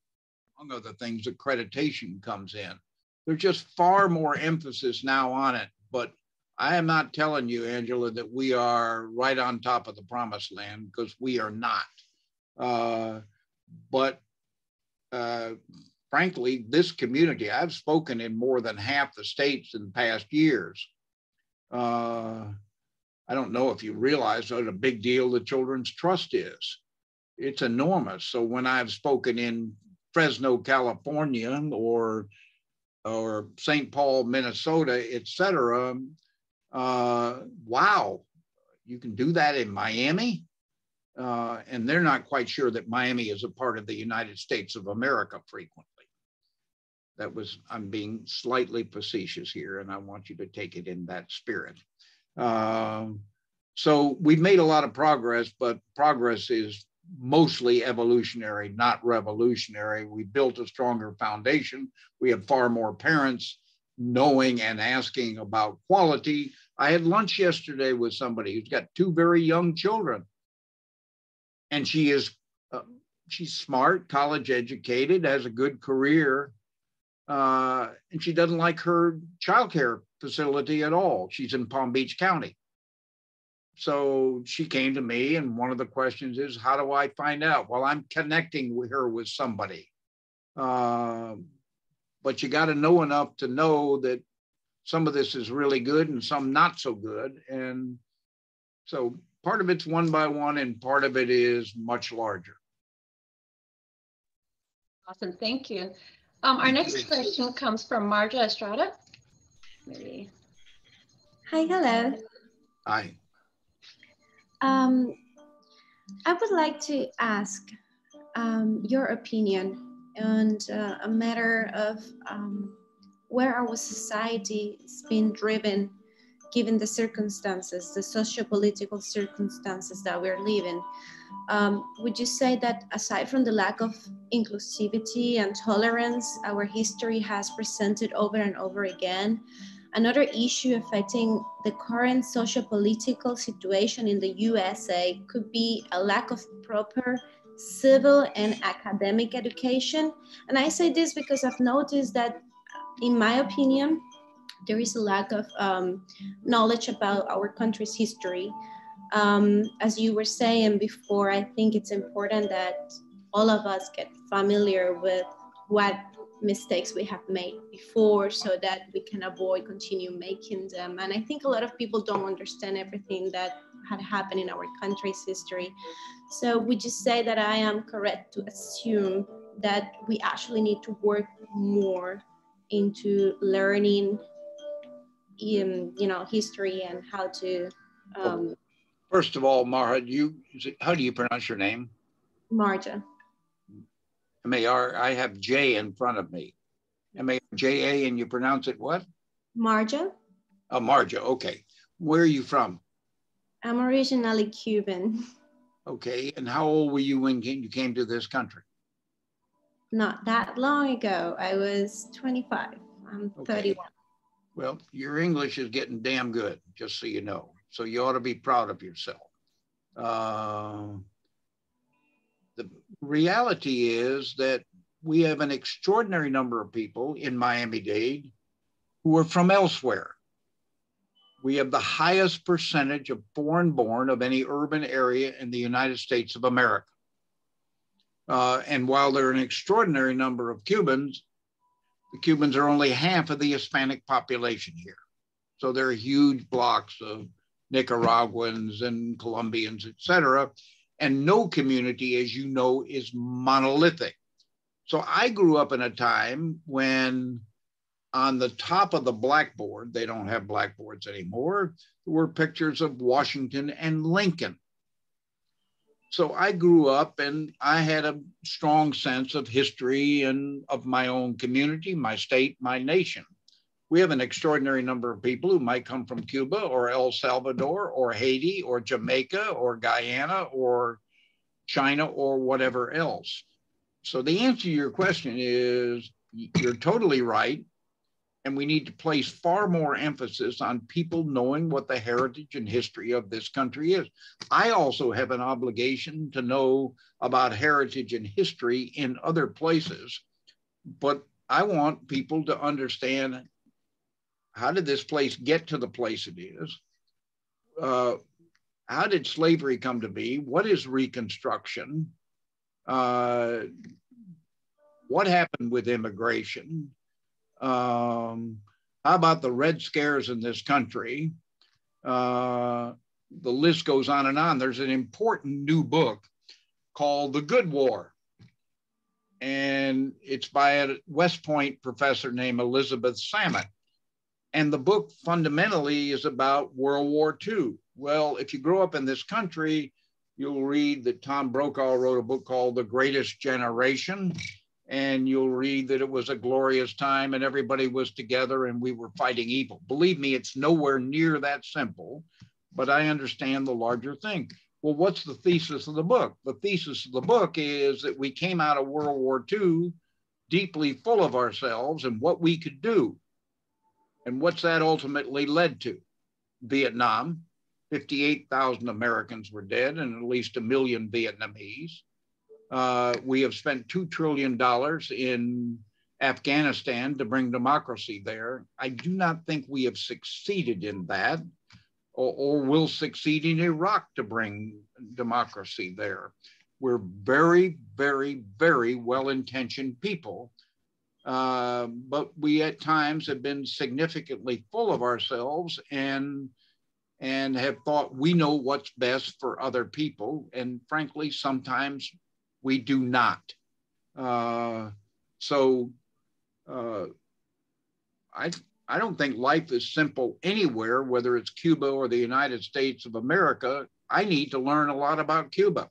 among other things, accreditation comes in. There's just far more emphasis now on it. But I am not telling you, Angela, that we are right on top of the promised land, because we are not. Frankly, this community, I've spoken in more than half the states in the past years. I don't know if you realize what a big deal the Children's Trust is. It's enormous. So when I've spoken in Fresno, California, or St. Paul, Minnesota, et cetera, wow, you can do that in Miami? And they're not quite sure that Miami is a part of the United States of America frequently. I'm being slightly facetious here, and I want you to take it in that spirit. So we've made a lot of progress, but progress is mostly evolutionary, not revolutionary. We built a stronger foundation. We have far more parents knowing and asking about quality. I had lunch yesterday with somebody who's got 2 very young children. And she's smart, college educated, has a good career, and she doesn't like her childcare facility at all. She's in Palm Beach County. So she came to me, and one of the questions is, how do I find out? Well, I'm connecting her with somebody. But you got to know enough to know that some of this is really good and some not so good. And so part of it's one by one, and part of it is much larger. Awesome, thank you. Our next question comes from Marja Estrada. Maybe. Hi, hello. Hi. I would like to ask your opinion on a matter of where our society is being driven, given the circumstances, the socio-political circumstances that we're living. Would you say that aside from the lack of inclusivity and tolerance our history has presented over and over again, Another issue affecting the current socio-political situation in the USA could be a lack of proper civil and academic education. And I say this because I've noticed that, in my opinion, there is a lack of knowledge about our country's history. As you were saying before, I think it's important that all of us get familiar with what mistakes we have made before so that we can avoid continue making them. And I think a lot of people don't understand everything that had happened in our country's history. So we just say that I am correct to assume that we actually need to work more into learning history and how to First of all, Mara, how do you pronounce your name? Marja. M-A-R, I have J in front of me. M-A-R-J-A, and you pronounce it what? Marja. Oh, Marja, okay. Where are you from? I'm originally Cuban. Okay, and how old were you when you came to this country? Not that long ago. I was 25. I'm 31. Well, your English is getting damn good, just so you know. So you ought to be proud of yourself. The reality is that we have an extraordinary number of people in Miami-Dade who are from elsewhere. We have the highest percentage of foreign-born of any urban area in the United States of America. And while there are an extraordinary number of Cubans, the Cubans are only half of the Hispanic population here. So there are huge blocks of Nicaraguans and Colombians, et cetera. And no community, as you know, is monolithic. So I grew up in a time when on the top of the blackboard, they don't have blackboards anymore, there were pictures of Washington and Lincoln. So I grew up and I had a strong sense of history and of my own community, my state, my nation. We have an extraordinary number of people who might come from Cuba or El Salvador or Haiti or Jamaica or Guyana or China or whatever else. So the answer to your question is you're totally right. And we need to place far more emphasis on people knowing what the heritage and history of this country is. I also have an obligation to know about heritage and history in other places, but I want people to understand, how did this place get to the place it is? How did slavery come to be? What is Reconstruction? What happened with immigration? How about the Red Scares in this country? The list goes on and on. There's an important new book called The Good War. And it's by a West Point professor named Elizabeth Samet. And the book fundamentally is about World War II. Well, if you grow up in this country, you'll read that Tom Brokaw wrote a book called The Greatest Generation. And you'll read that it was a glorious time and everybody was together and we were fighting evil. Believe me, it's nowhere near that simple, but I understand the larger thing. Well, what's the thesis of the book? The thesis of the book is that we came out of World War II deeply full of ourselves and what we could do. And what's that ultimately led to? Vietnam, 58,000 Americans were dead and at least 1 million Vietnamese. We have spent $2 trillion in Afghanistan to bring democracy there. I do not think we have succeeded in that or will succeed in Iraq to bring democracy there. We're very, very, very well-intentioned people, but we at times have been significantly full of ourselves and have thought we know what's best for other people. And frankly, sometimes we do not. I don't think life is simple anywhere, whether it's Cuba or the United States of America. I need to learn a lot about Cuba.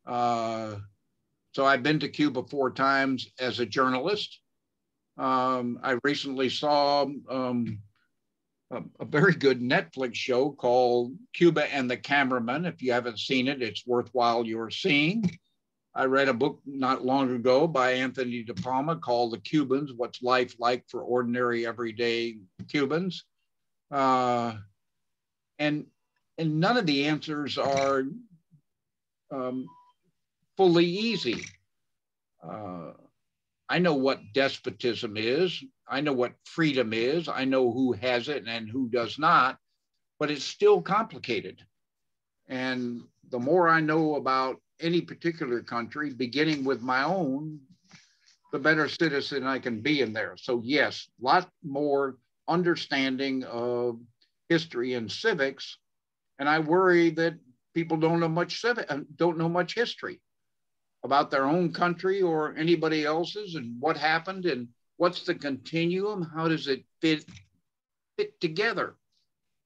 So I've been to Cuba 4 times as a journalist. I recently saw a very good Netflix show called Cuba and the Cameraman. If you haven't seen it, it's worthwhile you're seeing. I read a book not long ago by Anthony De Palma called The Cubans, What's Life Like for Ordinary Everyday Cubans? And none of the answers are fully easy. I know what despotism is. I know what freedom is. I know who has it and who does not, but it's still complicated. And the more I know about any particular country, beginning with my own, the better citizen I can be in there. So yes, a lot more understanding of history and civics. And I worry that people don't know much history about their own country or anybody else's, and what happened and what's the continuum, how does it fit together?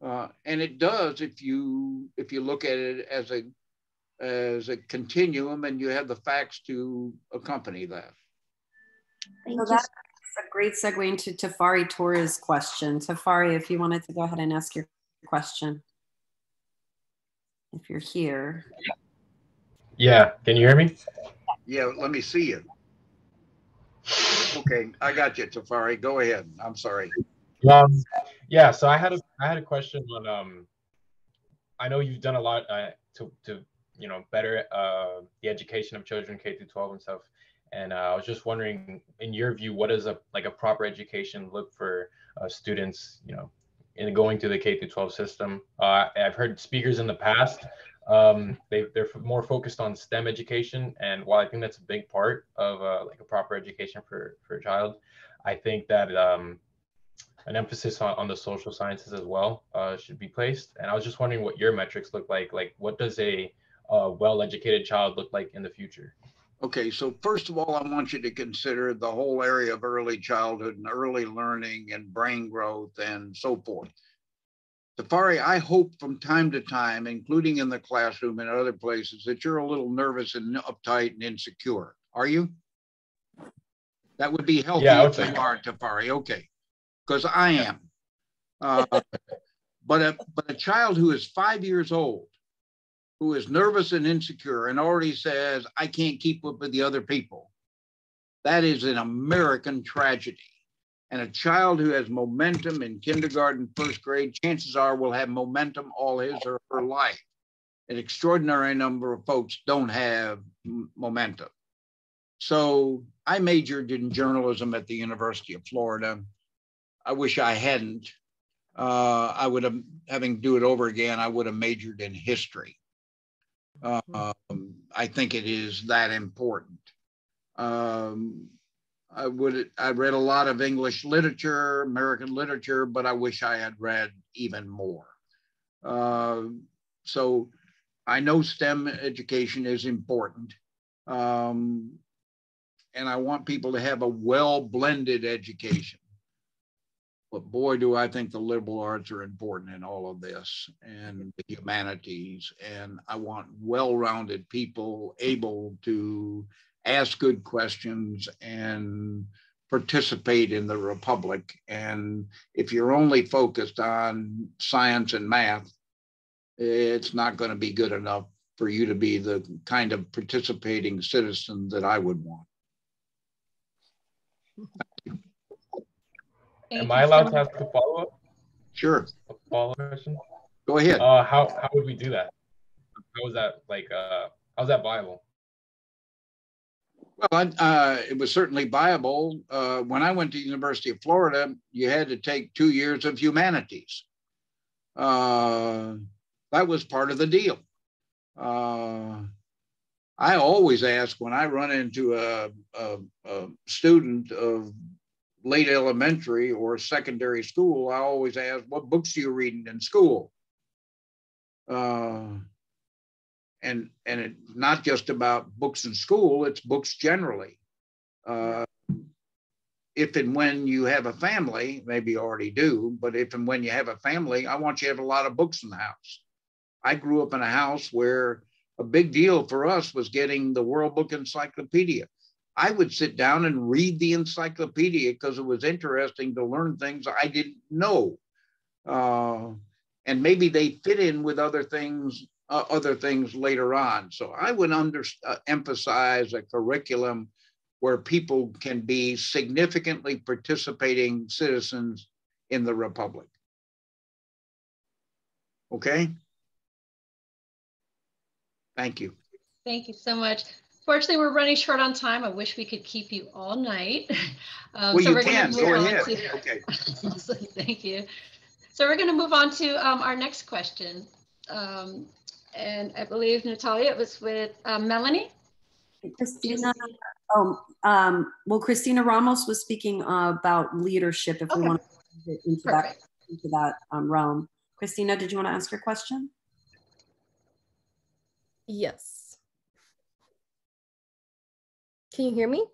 And it does if you look at it as a continuum and you have the facts to accompany that. So that's a great segue into Tafari Torres' question. Tafari, if you wanted to go ahead and ask your question, if you're here. Yeah, can you hear me? Yeah, let me see you. Okay, I got you, Tafari. Go ahead. I'm sorry. Yeah, so I had a question on I know you've done a lot to better the education of children K through 12 and stuff, and I was just wondering, in your view, what does a proper education look for students, in going through the K through 12 system? I've heard speakers in the past, they're more focused on STEM education, and while I think that's a big part of a proper education for a child, I think that an emphasis on the social sciences as well should be placed. And I was just wondering what your metrics look like. Like, what does a well-educated child look like in the future? Okay, so first of all, I want you to consider the whole area of early childhood and early learning and brain growth and so forth. Tafari, I hope from time to time, including in the classroom and other places, that you're a little nervous and uptight and insecure. Are you? That would be healthy if you are, Tafari. Okay, because I am. But a child who is 5 years old, who is nervous and insecure and already says, I can't keep up with the other people, that is an American tragedy. And a child who has momentum in kindergarten, first grade, chances are will have momentum all his or her life. An extraordinary number of folks don't have momentum. So I majored in journalism at the University of Florida. I wish I hadn't. I would have, having to do it over again, I would have majored in history. I think it is that important. I read a lot of English literature, American literature, but I wish I had read even more. So I know STEM education is important. And I want people to have a well-blended education. But boy, do I think the liberal arts are important in all of this, and the humanities. And I want well-rounded people able to ask good questions and participate in the republic. And if you're only focused on science and math, it's not going to be good enough for you to be the kind of participating citizen that I would want. Am I allowed to ask a follow-up? Sure. A follow-up question? Go ahead. How would we do that? How was that how's that viable? Well, it was certainly viable. When I went to the University of Florida, you had to take 2 years of humanities. That was part of the deal. I always ask when I run into a student of late elementary or secondary school, I always ask, what books are you reading in school? And it's not just about books in school, it's books generally. If and when you have a family, maybe you already do, but if and when you have a family, I want you to have a lot of books in the house. I grew up in a house where a big deal for us was getting the World Book Encyclopedia. I would sit down and read the encyclopedia because it was interesting to learn things I didn't know. And maybe they fit in with other things other things later on. So I would emphasize a curriculum where people can be significantly participating citizens in the Republic. Okay? Thank you. Thank you so much. Fortunately, we're running short on time. I wish we could keep you all night. Well, so you we're can. Go ahead. To... Okay. Awesome. Thank you. So we're going to move on to our next question. And I believe, Natalia, it was with Melanie. Christina. Well, Christina Ramos was speaking about leadership. If we want to get into that realm. Christina, did you want to ask your question? Yes. Can you hear me?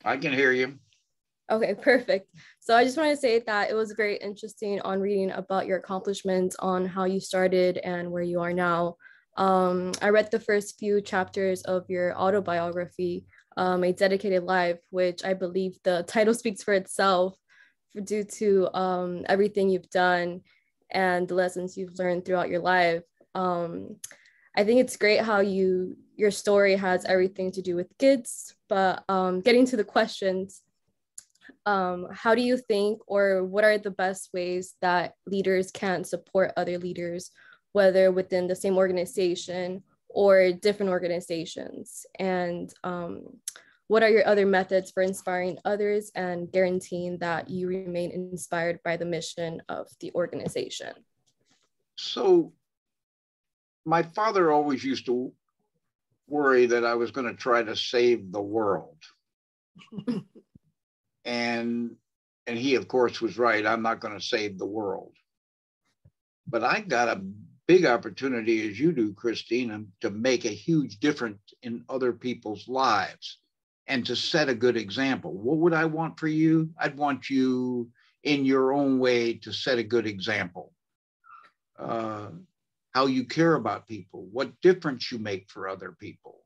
I can hear you. Okay, perfect. So I just want to say that it was very interesting on reading about your accomplishments on how you started and where you are now. I read the first few chapters of your autobiography, A Dedicated Life, which I believe the title speaks for itself due to everything you've done and the lessons you've learned throughout your life. I think it's great how your story has everything to do with kids, but getting to the questions, how do you think, or what are the best ways that leaders can support other leaders, whether within the same organization or different organizations? And what are your other methods for inspiring others and guaranteeing that you remain inspired by the mission of the organization? So my father always used to worry that I was going to try to save the world. and he, of course, was right. I'm not going to save the world. But I got a big opportunity, as you do, Christina, to make a huge difference in other people's lives and to set a good example. What would I want for you? I'd want you in your own way to set a good example. How you care about people, what difference you make for other people.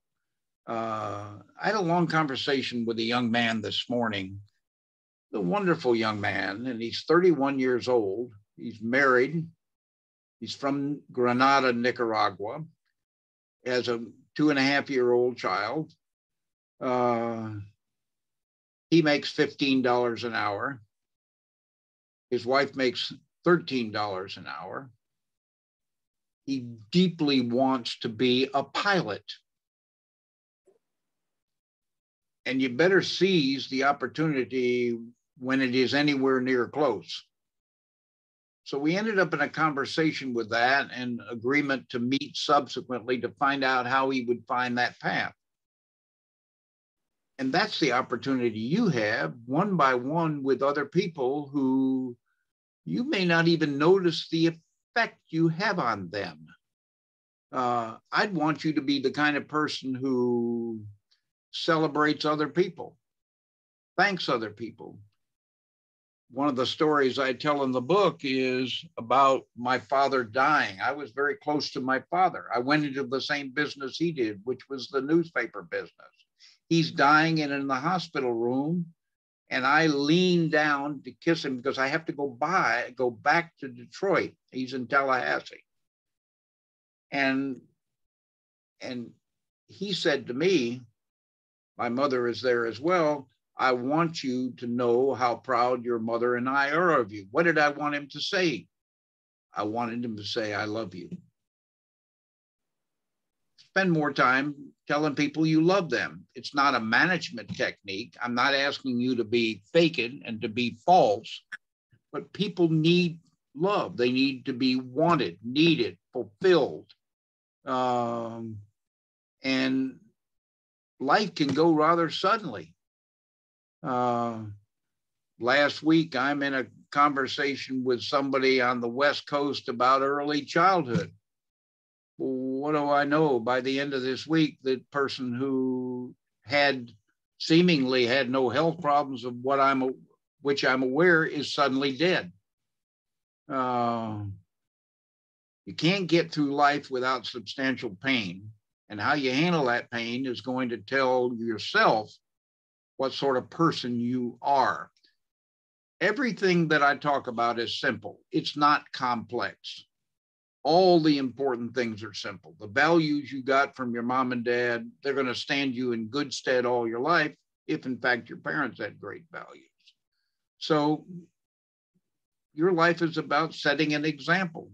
I had a long conversation with a young man this morning, a wonderful young man, and he's 31 years old. He's married. He's from Granada, Nicaragua. He has a 2.5-year-old child. He makes $15 an hour. His wife makes $13 an hour. He deeply wants to be a pilot. And you better seize the opportunity when it is anywhere near close. So we ended up in a conversation with that and agreement to meet subsequently to find out how he would find that path. And that's the opportunity you have one by one with other people who you may not even notice the effect you have on them. I'd want you to be the kind of person who celebrates other people, thanks other people. One of the stories I tell in the book is about my father dying. I was very close to my father. I went into the same business he did, which was the newspaper business. He's dying and in the hospital room, and I lean down to kiss him because I have to go back to Detroit. He's in Tallahassee. And he said to me, my mother is there as well, I want you to know how proud your mother and I are of you. What did I want him to say? I wanted him to say, I love you. Spend more time telling people you love them. It's not a management technique. I'm not asking you to be faking and to be false, but people need love. They need to be wanted, needed, fulfilled. And life can go rather suddenly. Last week, I'm in a conversation with somebody on the West Coast about early childhood. What do I know? By the end of this week, the person who seemingly had no health problems of which I'm aware is suddenly dead. You can't get through life without substantial pain, and how you handle that pain is going to tell yourself what sort of person you are. Everything that I talk about is simple. It's not complex. all the important things are simple. The values you got from your mom and dad, they're going to stand you in good stead all your life, if in fact your parents had great values. So your life is about setting an example,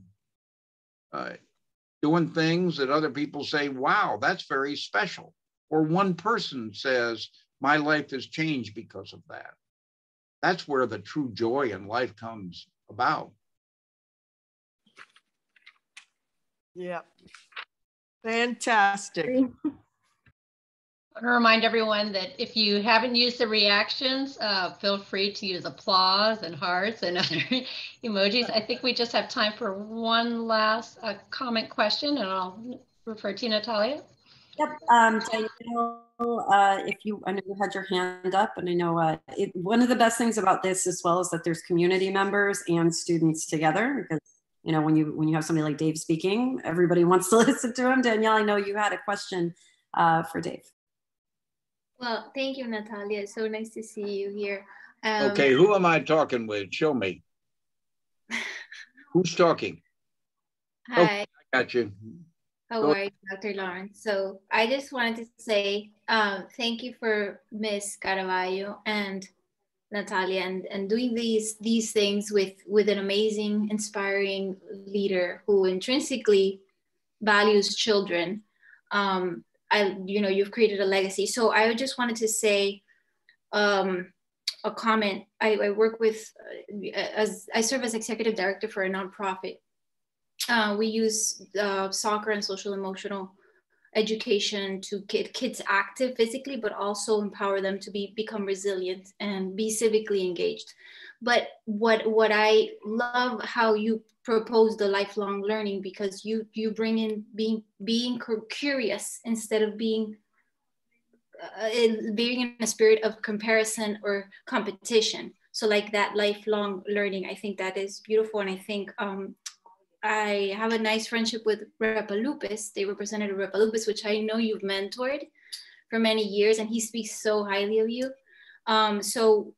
doing things that other people say, wow, that's very special. Or one person says, my life has changed because of that. That's where the true joy in life comes about. Yeah. Fantastic. I want to remind everyone that if you haven't used the reactions, feel free to use applause and hearts and other emojis. I think we just have time for one last comment question, and I'll refer to you, Natalia. Yep. Danielle, I know you had your hand up, and I know one of the best things about this as well is that there's community members and students together, because you know when you have somebody like Dave speaking, everybody wants to listen to him. Danielle, I know you had a question for Dave. Well, thank you, Natalia. It's so nice to see you here. Okay, who am I talking with? Show me. Who's talking? Hi. Okay, I got you. How are you, Dr. Lawrence? So I just wanted to say thank you for Miss Caraballo and Natalia and doing these things with an amazing, inspiring leader who intrinsically values children. You've created a legacy. So I just wanted to say a comment. I work with, I serve as executive director for a nonprofit. We use soccer and social emotional education to get kids active physically, but also empower them to become resilient and be civically engaged. But what I love how you propose the lifelong learning, because you bring in being curious instead of being in a spirit of comparison or competition. So like that lifelong learning, I think that is beautiful. And I think I have a nice friendship with Repa Lupis. They represented Repa Lupis, which I know you've mentored for many years, and he speaks so highly of you. So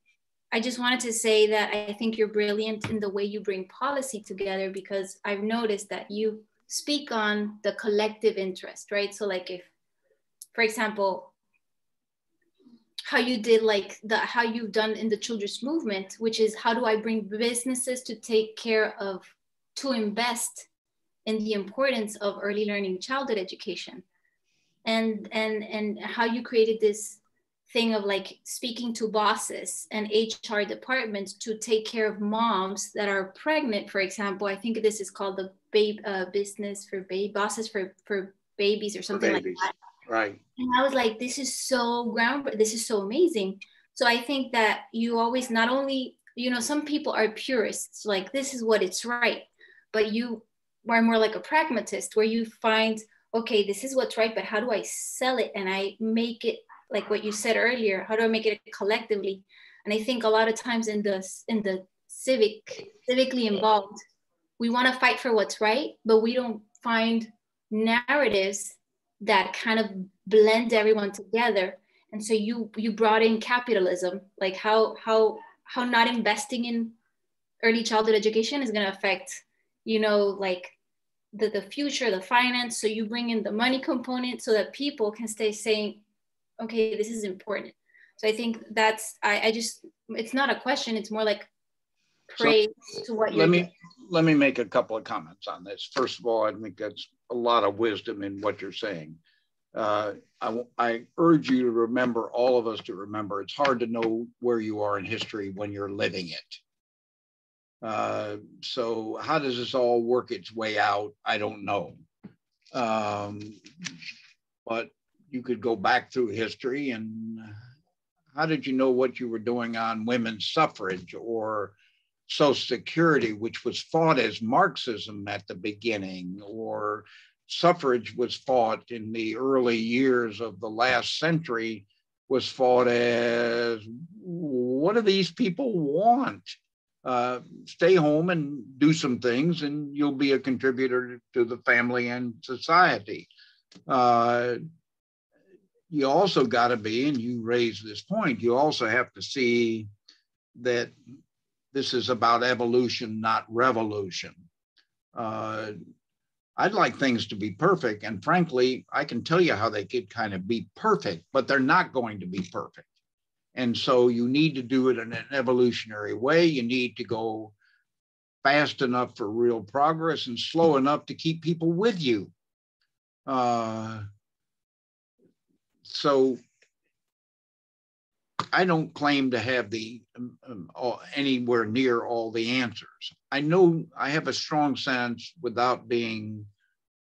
I just wanted to say that I think you're brilliant in the way you bring policy together, because I've noticed that you speak on the collective interest, right? So like if, for example, how you did how you've done in the children's movement, which is how do I bring businesses to invest in the importance of early learning childhood education, and how you created this thing of like speaking to bosses and HR departments to take care of moms that are pregnant, for example. I think this is called the business for bosses for babies or something like that. Right. And I was like, this is so groundbreaking. This is so amazing. So I think that you always not only, some people are purists, like this is what it's right, but you are more like a pragmatist where you find, okay, this is what's right, but how do I sell it? And I make it like what you said earlier, how do I make it collectively? And I think a lot of times in the civically involved, we want to fight for what's right, but we don't find narratives that kind of blend everyone together. And so you brought in capitalism, like how not investing in early childhood education is going to affect, like the future, the finance. So you bring in the money component so that people can stay saying, okay, this is important. So I think that's, it's not a question, it's more like praise to what you're doing. Let me make a couple of comments on this. First of all, I think that's a lot of wisdom in what you're saying. I urge you to remember, all of us to remember, it's hard to know where you are in history when you're living it. So how does this all work its way out? I don't know. But you could go back through history, and how did you know what you were doing on women's suffrage or Social Security, which was fought as Marxism at the beginning, or suffrage was fought in the early years of the last century, was fought as, what do these people want? Stay home and do some things and you'll be a contributor to the family and society. You also got to be, and you raised this point, you also have to see that this is about evolution, not revolution. I'd like things to be perfect. And frankly, I can tell you how they could kind of be perfect, but they're not going to be perfect. And so you need to do it in an evolutionary way. You need to go fast enough for real progress and slow enough to keep people with you. So I don't claim to have the anywhere near all the answers. I know I have a strong sense, without being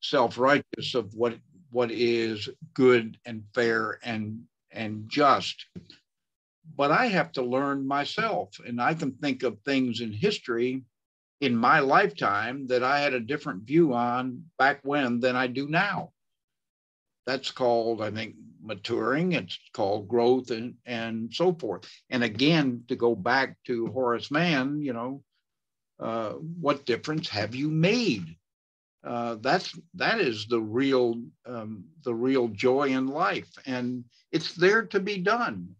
self-righteous, of what is good and fair and just. But I have to learn myself, and I can think of things in history in my lifetime that I had a different view on back when than I do now. That's called, I think, maturing. It's called growth and so forth. And again, to go back to Horace Mann, you know, what difference have you made? That is the real joy in life, and it's there to be done.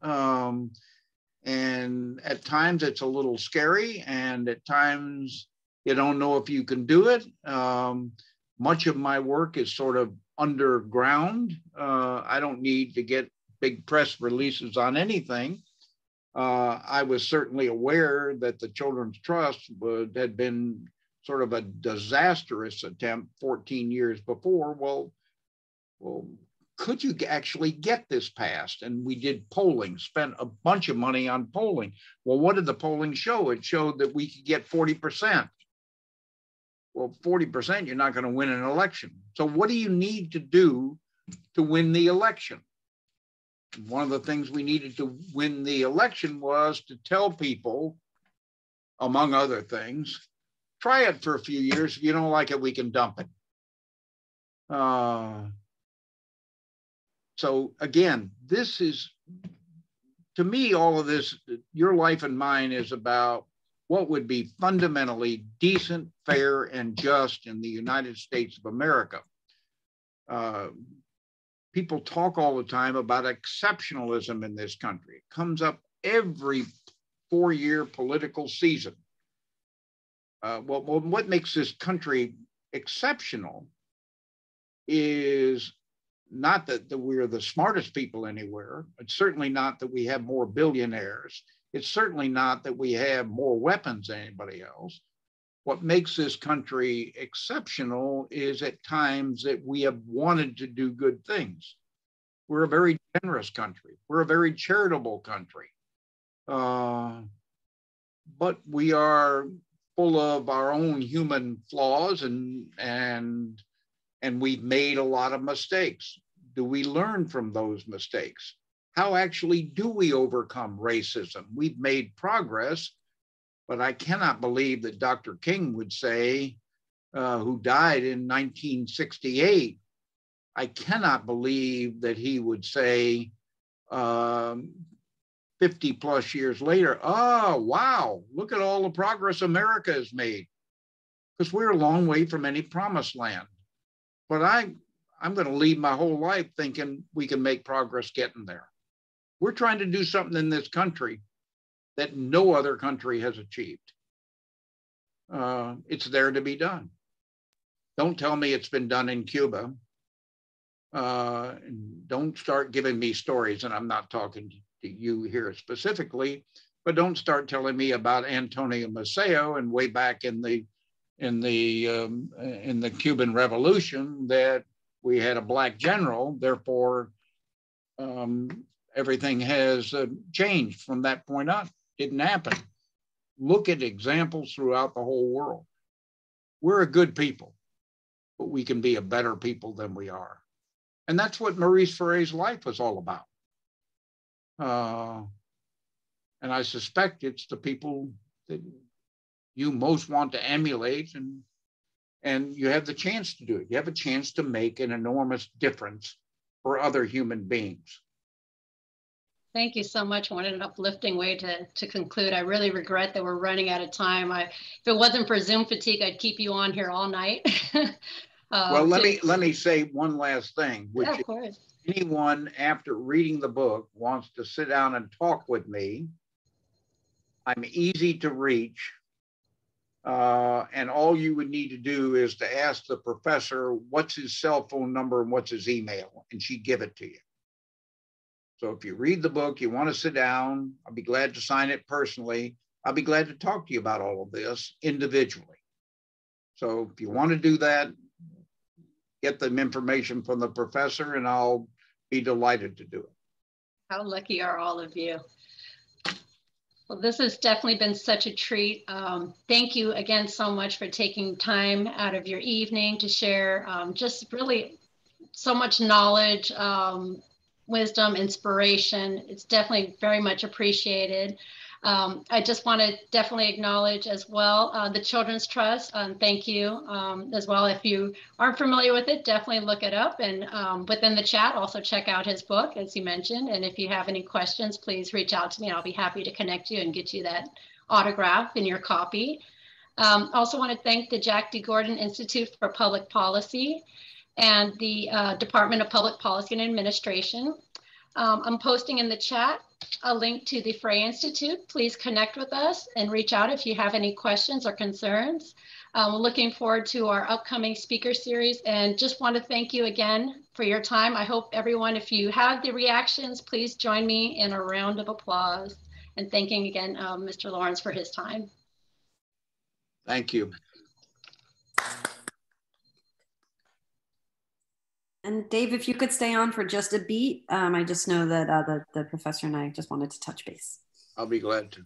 And at times it's a little scary, and at times you don't know if you can do it. Much of my work is sort of underground. I don't need to get big press releases on anything. I was certainly aware that the Children's Trust had been sort of a disastrous attempt 14 years before. Well, could you actually get this passed? And we did polling, spent a bunch of money on polling. Well, what did the polling show? It showed that we could get 40%. Well, 40%, you're not going to win an election. So what do you need to do to win the election? One of the things we needed to win the election was to tell people, among other things, try it for a few years. If you don't like it, we can dump it. So again, this is, to me, all of this, your life and mine, is about what would be fundamentally decent, fair, and just in the United States of America. People talk all the time about exceptionalism in this country. It comes up every 4-year political season. Well, what makes this country exceptional is not that we're the smartest people anywhere. It's certainly not that we have more billionaires. It's certainly not that we have more weapons than anybody else. What makes this country exceptional is at times that we have wanted to do good things. We're a very generous country. We're a very charitable country. But we are full of our own human flaws, and we've made a lot of mistakes. Do we learn from those mistakes? How actually do we overcome racism? We've made progress, but I cannot believe that Dr. King would say, who died in 1968, I cannot believe that he would say 50 plus years later, oh, wow, look at all the progress America has made. Because we're a long way from any promised land. But I'm going to lead my whole life thinking we can make progress getting there. We're trying to do something in this country that no other country has achieved. It's there to be done. Don't tell me it's been done in Cuba. Don't start giving me stories, and I'm not talking to you here specifically, but don't start telling me about Antonio Maceo and way back in the Cuban Revolution that we had a black general, therefore everything has changed from that point on. Didn't happen. Look at examples throughout the whole world. We're a good people, but we can be a better people than we are. And that's what Maurice Ferré's life was all about. And I suspect it's the people that you most want to emulate, and you have the chance to do it. You have a chance to make an enormous difference for other human beings. Thank you so much. What an uplifting way to conclude. I really regret that we're running out of time. If it wasn't for Zoom fatigue, I'd keep you on here all night. Well, let me say one last thing, which yeah, of course. Anyone after reading the book wants to sit down and talk with me, I'm easy to reach. And all you would need to do is to ask the professor what's his cell phone number and what's his email, and she'd give it to you. So if you read the book, you want to sit down, I'll be glad to sign it personally. I'll be glad to talk to you about all of this individually. So if you want to do that, get the information from the professor and I'll be delighted to do it. How lucky are all of you? Well, this has definitely been such a treat. Thank you again so much for taking time out of your evening to share just really so much knowledge, wisdom, inspiration. It's definitely very much appreciated. I just want to definitely acknowledge as well the Children's Trust. Thank you as well. If you aren't familiar with it, definitely look it up. And within the chat, also check out his book, as you mentioned. And if you have any questions, please reach out to me. I'll be happy to connect you and get you that autograph in your copy. Also want to thank the Jack D. Gordon Institute for Public Policy and the Department of Public Policy and Administration. I'm posting in the chat a link to the Ferré Institute. Please connect with us and reach out if you have any questions or concerns. We're looking forward to our upcoming speaker series and just want to thank you again for your time. I hope everyone, if you have the reactions, please join me in a round of applause and thanking again Mr. Lawrence for his time. Thank you. And Dave, if you could stay on for just a beat, I just know that the professor and I just wanted to touch base. I'll be glad to.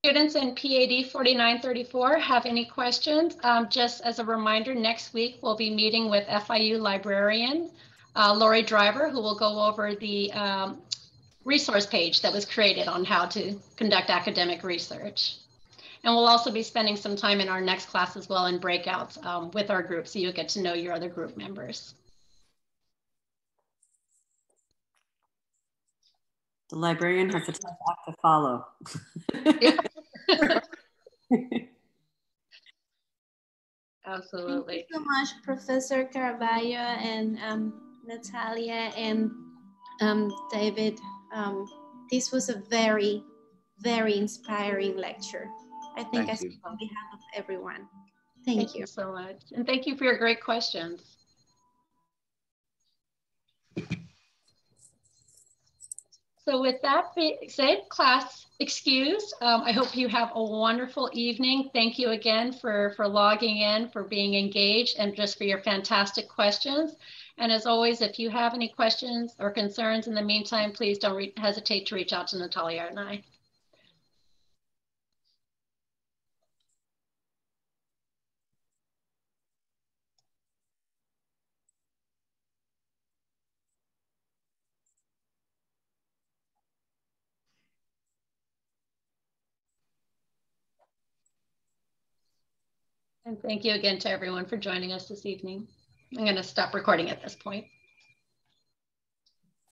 Students in PAD 4934 have any questions? Just as a reminder, next week we'll be meeting with FIU librarian Lori Driver, who will go over the resource page that was created on how to conduct academic research. And we'll also be spending some time in our next class as well in breakouts with our group, so you'll get to know your other group members. The librarian has a tough act to follow. Absolutely. Thank you so much, Professor Caraballo and Natalia and David. This was a very, very inspiring lecture. I think I speak on behalf of everyone. Thank you so much. And thank you for your great questions. So with that being said, class excused. I hope you have a wonderful evening. Thank you again for logging in, for being engaged, and just for your fantastic questions. And as always, if you have any questions or concerns in the meantime, please don't hesitate to reach out to Natalia and I. And thank you again to everyone for joining us this evening. I'm going to stop recording at this point.